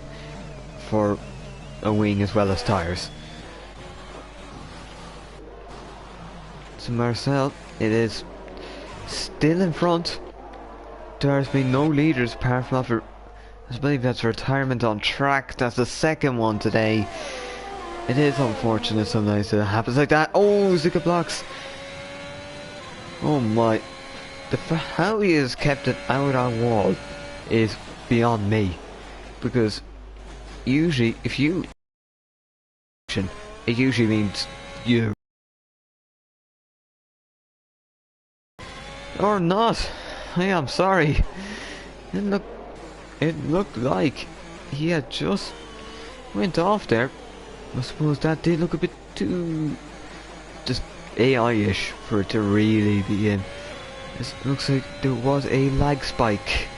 for a wing as well as tyres. So Marcel, it is still in front. There's been no leaders apart from after, I believe that's retirement on track. That's the second one today. It is unfortunate sometimes it happens like that. Oh, Zika blocks. Oh my. How he has kept it out on wall is beyond me. Because usually, if you it usually means you. Or not. I am sorry. It looked like he had just went off there. I suppose that did look a bit too just AI-ish for it to really be in. It looks like there was a lag spike.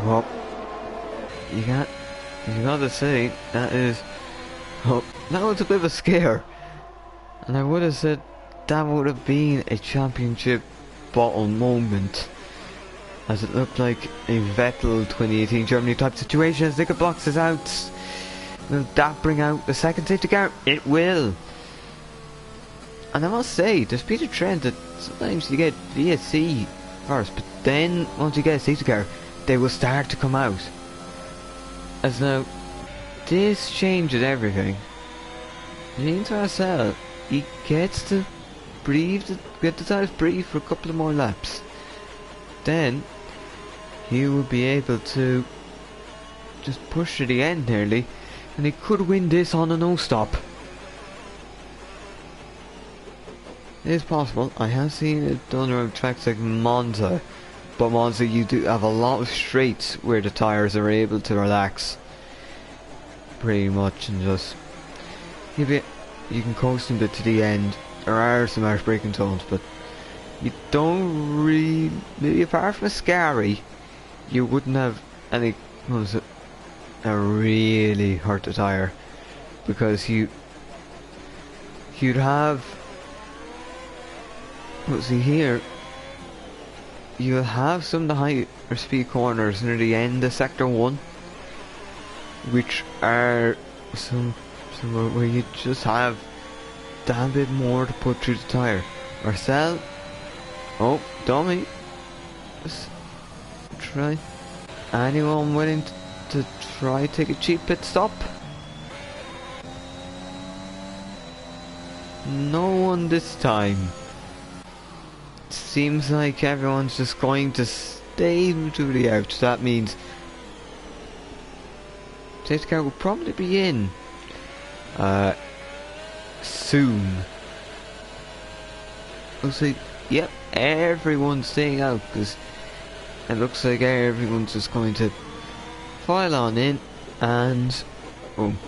Well, you gotta say, that is, oh, that was a bit of a scare. And I would have said that would have been a championship bottle moment. As it looked like a Vettel 2018 Germany type situation as Zika box is out. Will that bring out the second safety car? It will. And I must say, there's been a trend that sometimes you get VSC first, but then once you get a safety car, they will start to come out. As now, this changes everything. It means Marcel, he gets to breathe, get the tires breathe for a couple of more laps. Then, he will be able to just push to the end nearly, and he could win this on a no-stop. It is possible. I have seen it done around tracks like Monza. But Monza, you do have a lot of straights where the tyres are able to relax pretty much and just you can coast a bit to the end. There are some harsh braking zones, but you don't really, maybe apart from a Scary, you wouldn't have any that really hurt the tyre, because you'd have, let's see here, you'll have some of the higher speed corners near the end of sector 1, which are some where you just have that bit more to put through the tyre. Marcel, oh dummy, just try. Anyone willing to try take a cheap pit stop? No one this time. seems like everyone's just going to stay to the out. That means safety car will probably be in soon. Looks like, yep, everyone's staying out because it looks like everyone's just going to file on in and boom.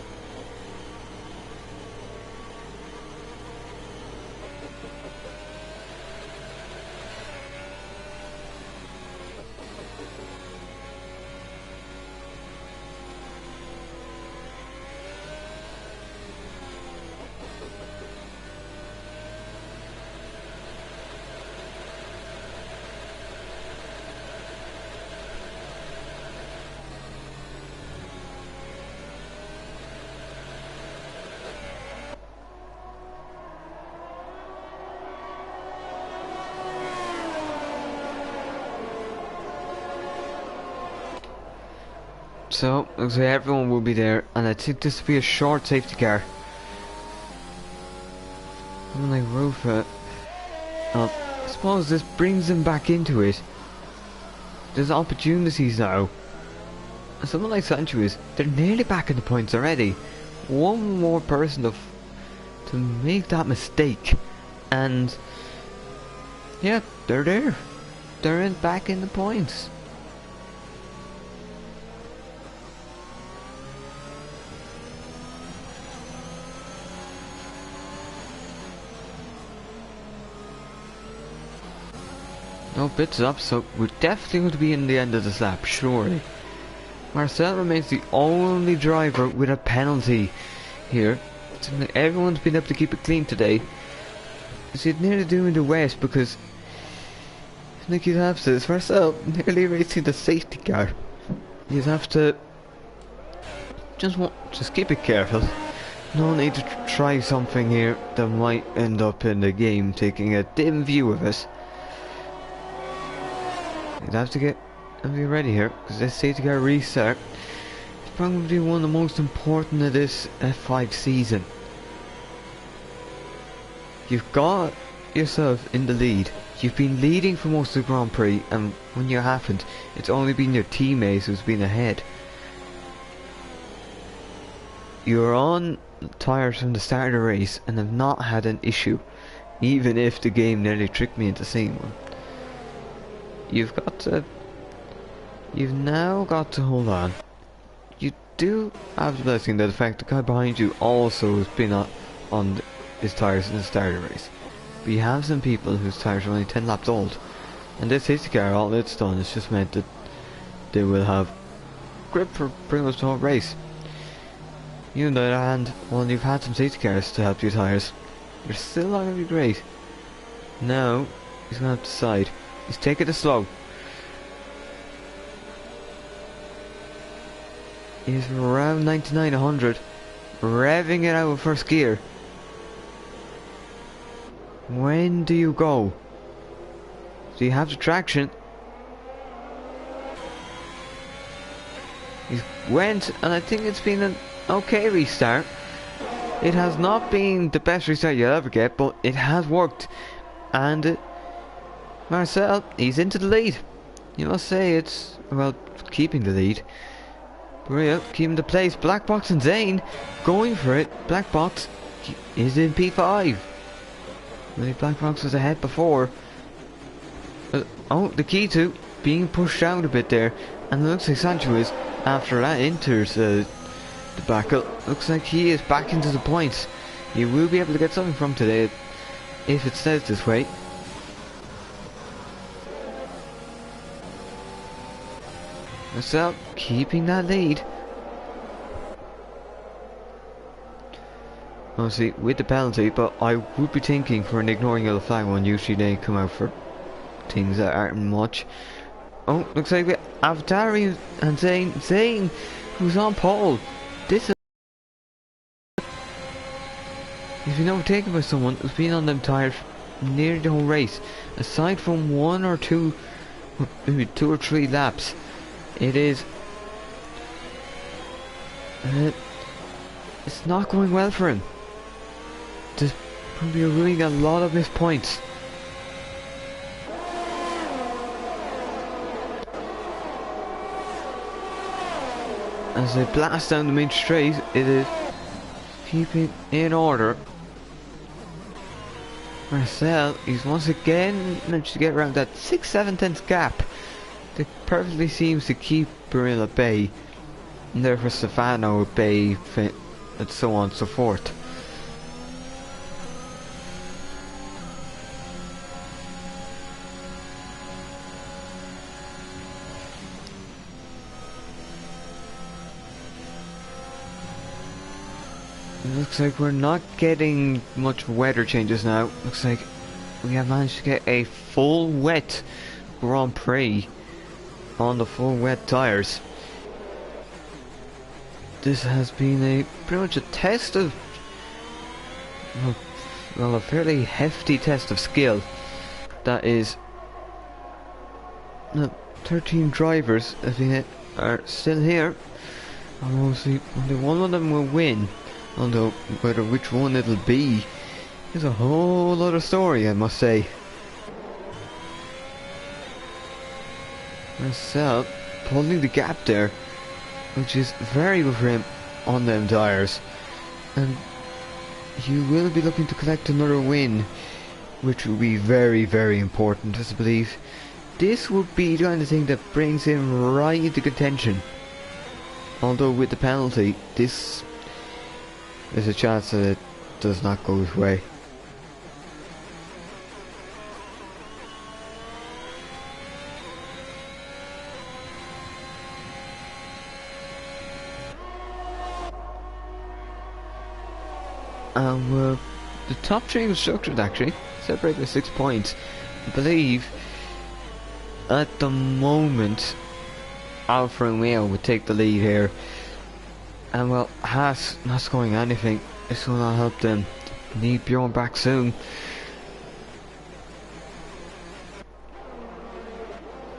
So, looks like everyone will be there, and I think this will be a short safety car. Someone like Rufa, I suppose this brings them back into it. There's opportunities now. And someone like Sanchez, they're nearly back in the points already. One more person to make that mistake, and yeah, they're there. They're back in the points. No bits up, so we're definitely going to be in the end of this lap, surely. Marcel remains the only driver with a penalty here. Everyone's been able to keep it clean today. So you'd nearly do in the west because Nick, you'd have to, it's Marcel nearly racing the safety car. You'd have to just keep it careful. No need to try something here that might end up in the game taking a dim view of it. You'd have to be ready here, because this safety car restart is probably one of the most important of this F5 season. You've got yourself in the lead. You've been leading for most of the Grand Prix, and when you haven't, it's only been your teammates who's been ahead. You're on tyres from the start of the race and have not had an issue, even if the game nearly tricked me into seeing one. You've now got to hold on. You do have the blessing that the fact the guy behind you also has been on his tyres in the start of the race. But you have some people whose tyres are only 10 laps old. And this safety car, all it's done is just meant that they will have grip for pretty much the whole race. You on the other hand, well, you've had some safety cars to help your tyres. You're still not going to be great. Now, he's going to have to decide. He's taking it slow. He's around 99, 100. Revving it out of first gear. When do you go? Do you have the traction? He went, and I think it's been an okay restart. It has not been the best restart you'll ever get, but it has worked. And Marcel, he's into the lead. You must say it's, well, keeping the lead. Brilliant, keeping the place. Black Box and Zane going for it. Black Box is in P5. Really, Black Box was ahead before. Oh, the key to being pushed out a bit there. And it looks like Sanchez, after that, enters the battle. Looks like he is back into the points. You will be able to get something from today if it stays this way. So, keeping that lead. Obviously, with the penalty, but I would be thinking for an ignoring yellow flag one. Usually they come out for things that aren't much. Oh, looks like we have Dari and Zane, who's on pole. This is... He's been overtaken by someone who's been on them tyres nearly the whole race. Aside from one or two, maybe 2 or 3 laps. It is... it's not going well for him. There's probably really a lot of missed points. as they blast down the main straight. It is keeping in order. Marcel, he's once again managed to get around that 6-7 tenths gap that perfectly seems to keep Burrell at bay, and therefore Stefano at bay, and so on and so forth. It looks like we're not getting much weather changes now. Looks like we have managed to get a full wet Grand Prix on the full wet tyres. This has been pretty much a test of, well, a fairly hefty test of skill. That is, 13 drivers are still here. Obviously, only one of them will win. Although, whether which one it'll be is a whole other story, I must say. Marcel pulling the gap there, which is very good for him on them tyres. And you will be looking to collect another win, which will be very, very important, I believe. This would be the kind of thing that brings him right into contention. Although with the penalty, this there's a chance that it does not go his way. And the top three constructors actually separate by 6 points. I believe at the moment Alfa Romeo would take the lead here. And well, Haas not scoring anything, this will not help them. Need Bjorn back soon.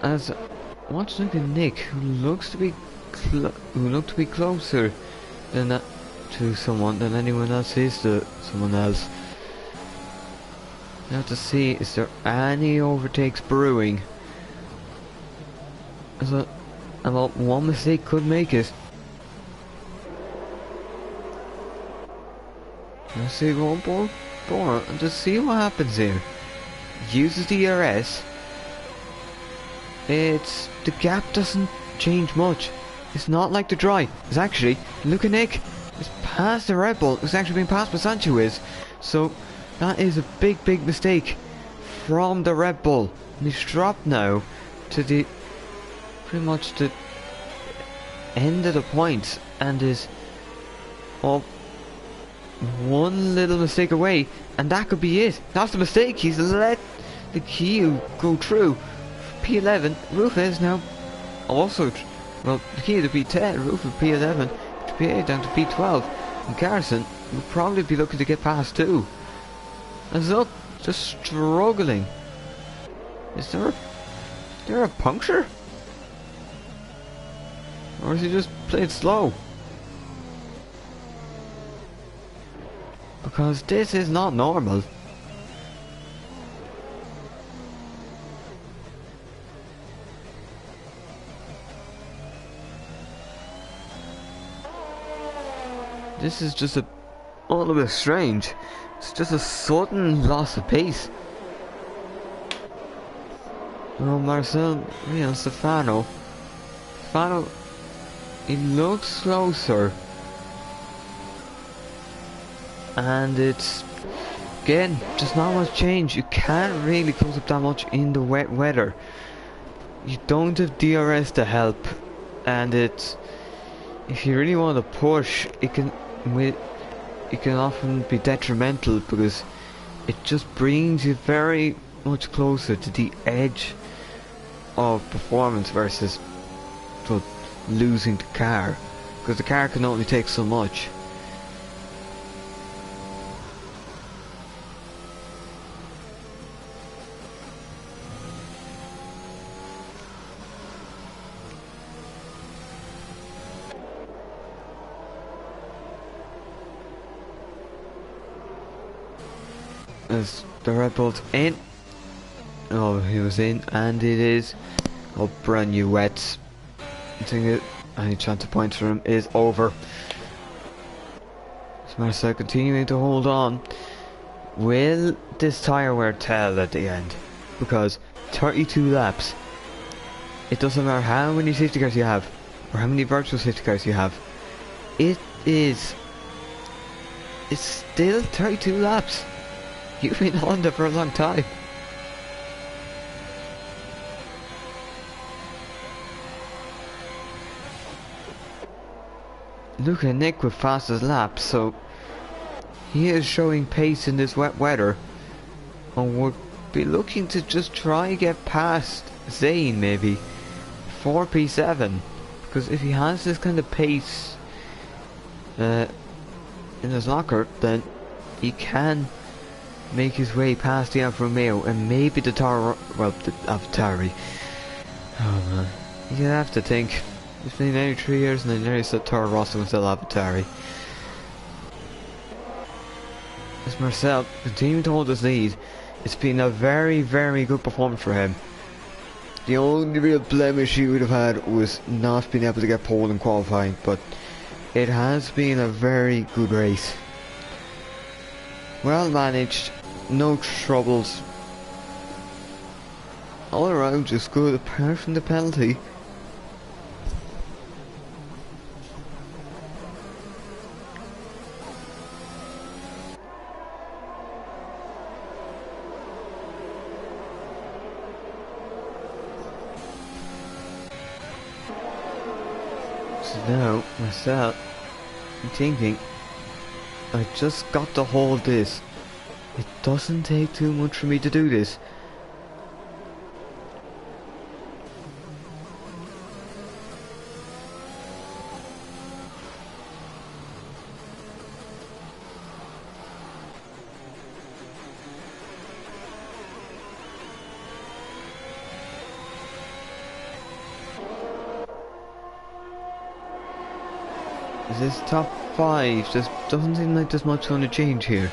As what's looking Nick, who looks to be closer than that to someone than anyone else is to someone else. You have to see, is there any overtakes brewing? About one mistake could make it. Let's see, go more and just see what happens here. Uses the ERS. The gap doesn't change much. It's not like the dry. It's actually, look at Nick. It's past the Red Bull. It's actually been passed by Sanchez. So that is a big mistake from the Red Bull. And he's dropped now to the pretty much the end of the points and is one little mistake away, and that could be it. That's the mistake. He's let the queue go through. P11, Roof is now also, well, the key to P10, Roof of P11, to P8 down to P12, and Garrison will probably be looking to get past too. And so, just struggling. Is there a puncture? Or is he just playing slow? Because this is not normal. This is just a little bit strange. It's just a sudden loss of pace. Oh, Marcel, Stefano, he looks closer. And it's, again, just not much change. You can't really close up that much in the wet weather. You don't have DRS to help. And it's, if you really want to push, it can often be detrimental because it just brings you very much closer to the edge of performance versus losing the car, because the car can only take so much. As the Red Bull's in. Oh, he was in, and it is brand new wets. I think Any chance of points for him is over. Marcel continuing to hold on. Will this tyre wear tell at the end? Because 32 laps, it doesn't matter how many safety cars you have or how many virtual safety cars you have, it's still 32 laps. You've been on there for a long time. Look at Nick with fastest lap, so he is showing pace in this wet weather, and would be looking to just try and get past Zane maybe 4P7, because if he has this kind of pace in his locker, then he can make his way past the Alfa Romeo and maybe the AlphaTauri. Oh man, you have to think. It's been nearly 3 years and they nearly said Toro Rosso instead of AlphaTauri. As Marcel continuing to hold his lead, it's been a very, very good performance for him. The only real blemish he would have had was not being able to get pole in qualifying, but it has been a very good race. Well managed, no troubles. All around just good apart from the penalty. Now, myself, I'm thinking, I just got to hold this. It doesn't take too much for me to do this. This top 5 just doesn't seem like there's much going to change here.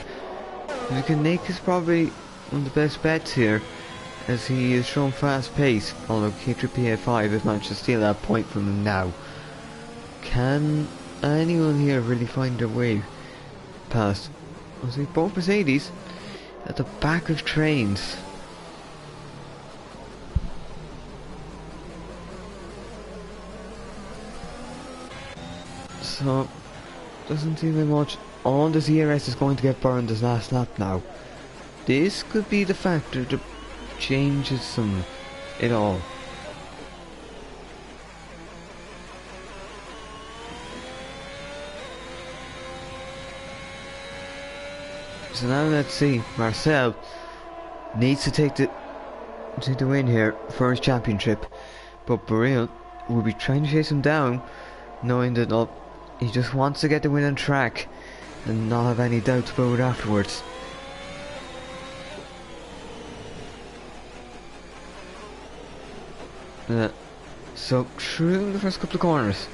Nick is probably one of the best bets here, as he is showing fast pace, although K3PA5 has managed to steal that point from him now. Can anyone here really find their way past? I see both Mercedes at the back of trains. So, doesn't seem like much. All the ZRS is going to get burned this last lap now. This could be the factor that changes it all. So now let's see. Marcel needs to take the win here for his championship, but Baril will be trying to chase him down, knowing that he just wants to get the win on track and not have any doubts about it afterwards. So through the first couple of corners,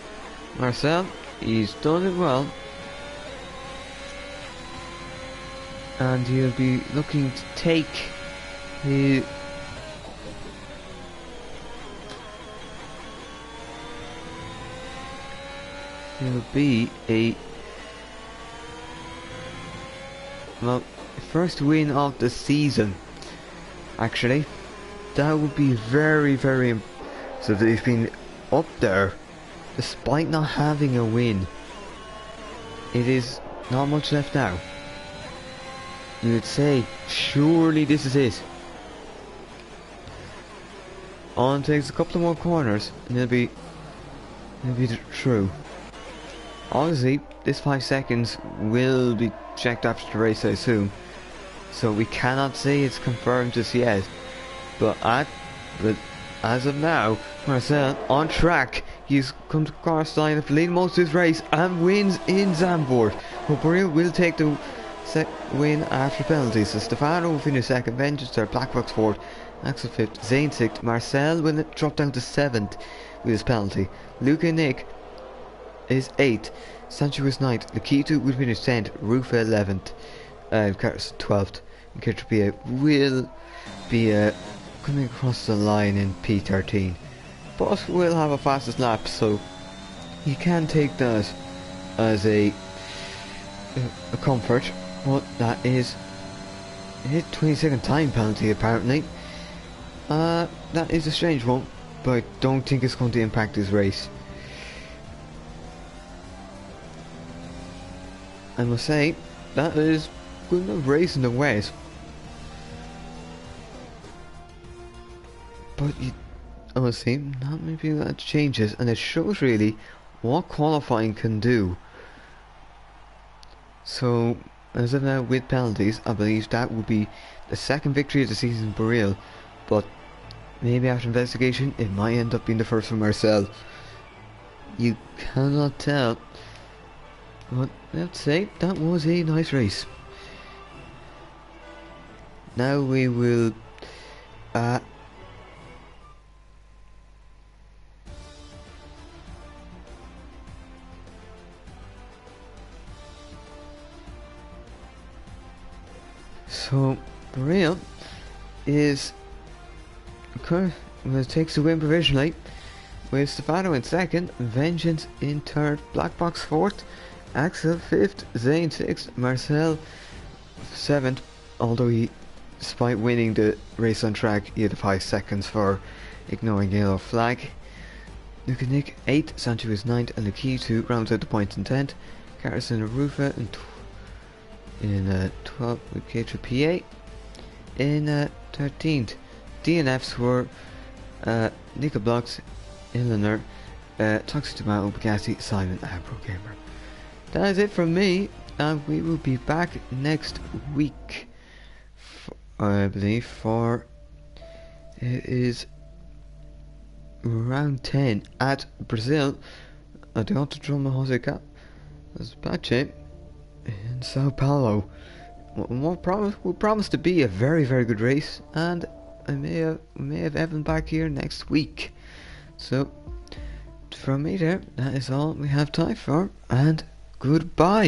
Marcel, he's done it well, and he'll be looking to take the It'll be a first win of the season. Actually, that would be very, very so they've been up there despite not having a win. It is not much left now. You would say surely this is it. On takes a couple more corners and it'll be true. Obviously, this 5 seconds will be checked after the race, I assume. So we cannot say it's confirmed just yet. But as of now, Marcel on track. He's come to cross the line after leading most of his race and wins in Zandvoort. But Baril will take the win after penalties. So Stefano will finish second, Vengeance third, Black Box fourth, Axel fifth, Zane sixth. Marcel will drop down to seventh with his penalty. Luca and Nick is 8th, Sancho is 9th, Lakitu will finish 10th, Rufa 11th, Carlos 12th, and K3PA will be coming across the line in P13, but will have a fastest lap, so You can take that as a comfort, but that is a 20-second time penalty apparently. That is a strange one, but I don't think it's going to impact this race. I must say, that is good enough race in the wet. But I must say, not many people that changes, and it shows really what qualifying can do. So, as of now, with penalties, I believe that would be the second victory of the season for real. But maybe after investigation, it might end up being the first for Marcel. You cannot tell. But let's say that was a nice race. Now we will so Real is takes the win provisionally, with Stefano in second, Vengeance in third, Black Box fourth, Axel fifth, Zane sixth, Marcel seventh, although he, despite winning the race on track, he had 5 seconds for ignoring the yellow flag. Luke and Nick 8th, Sancho is 9th, and Lukitu rounds out the points in 10th. Carson and Rufa in 12th with K3PA. In 13th, DNFs were Nico Blocks, Illiner, Toxic Tomato, Bugatti, Simon, and Pro Gamer. That is it from me, and we will be back next week, I believe, for it is round 10 at Brazil at the Autodromo Jose Pache in Sao Paulo. What will promise to be a very, very good race, and I may have Evan back here next week. So from me there, that is all we have time for, and goodbye.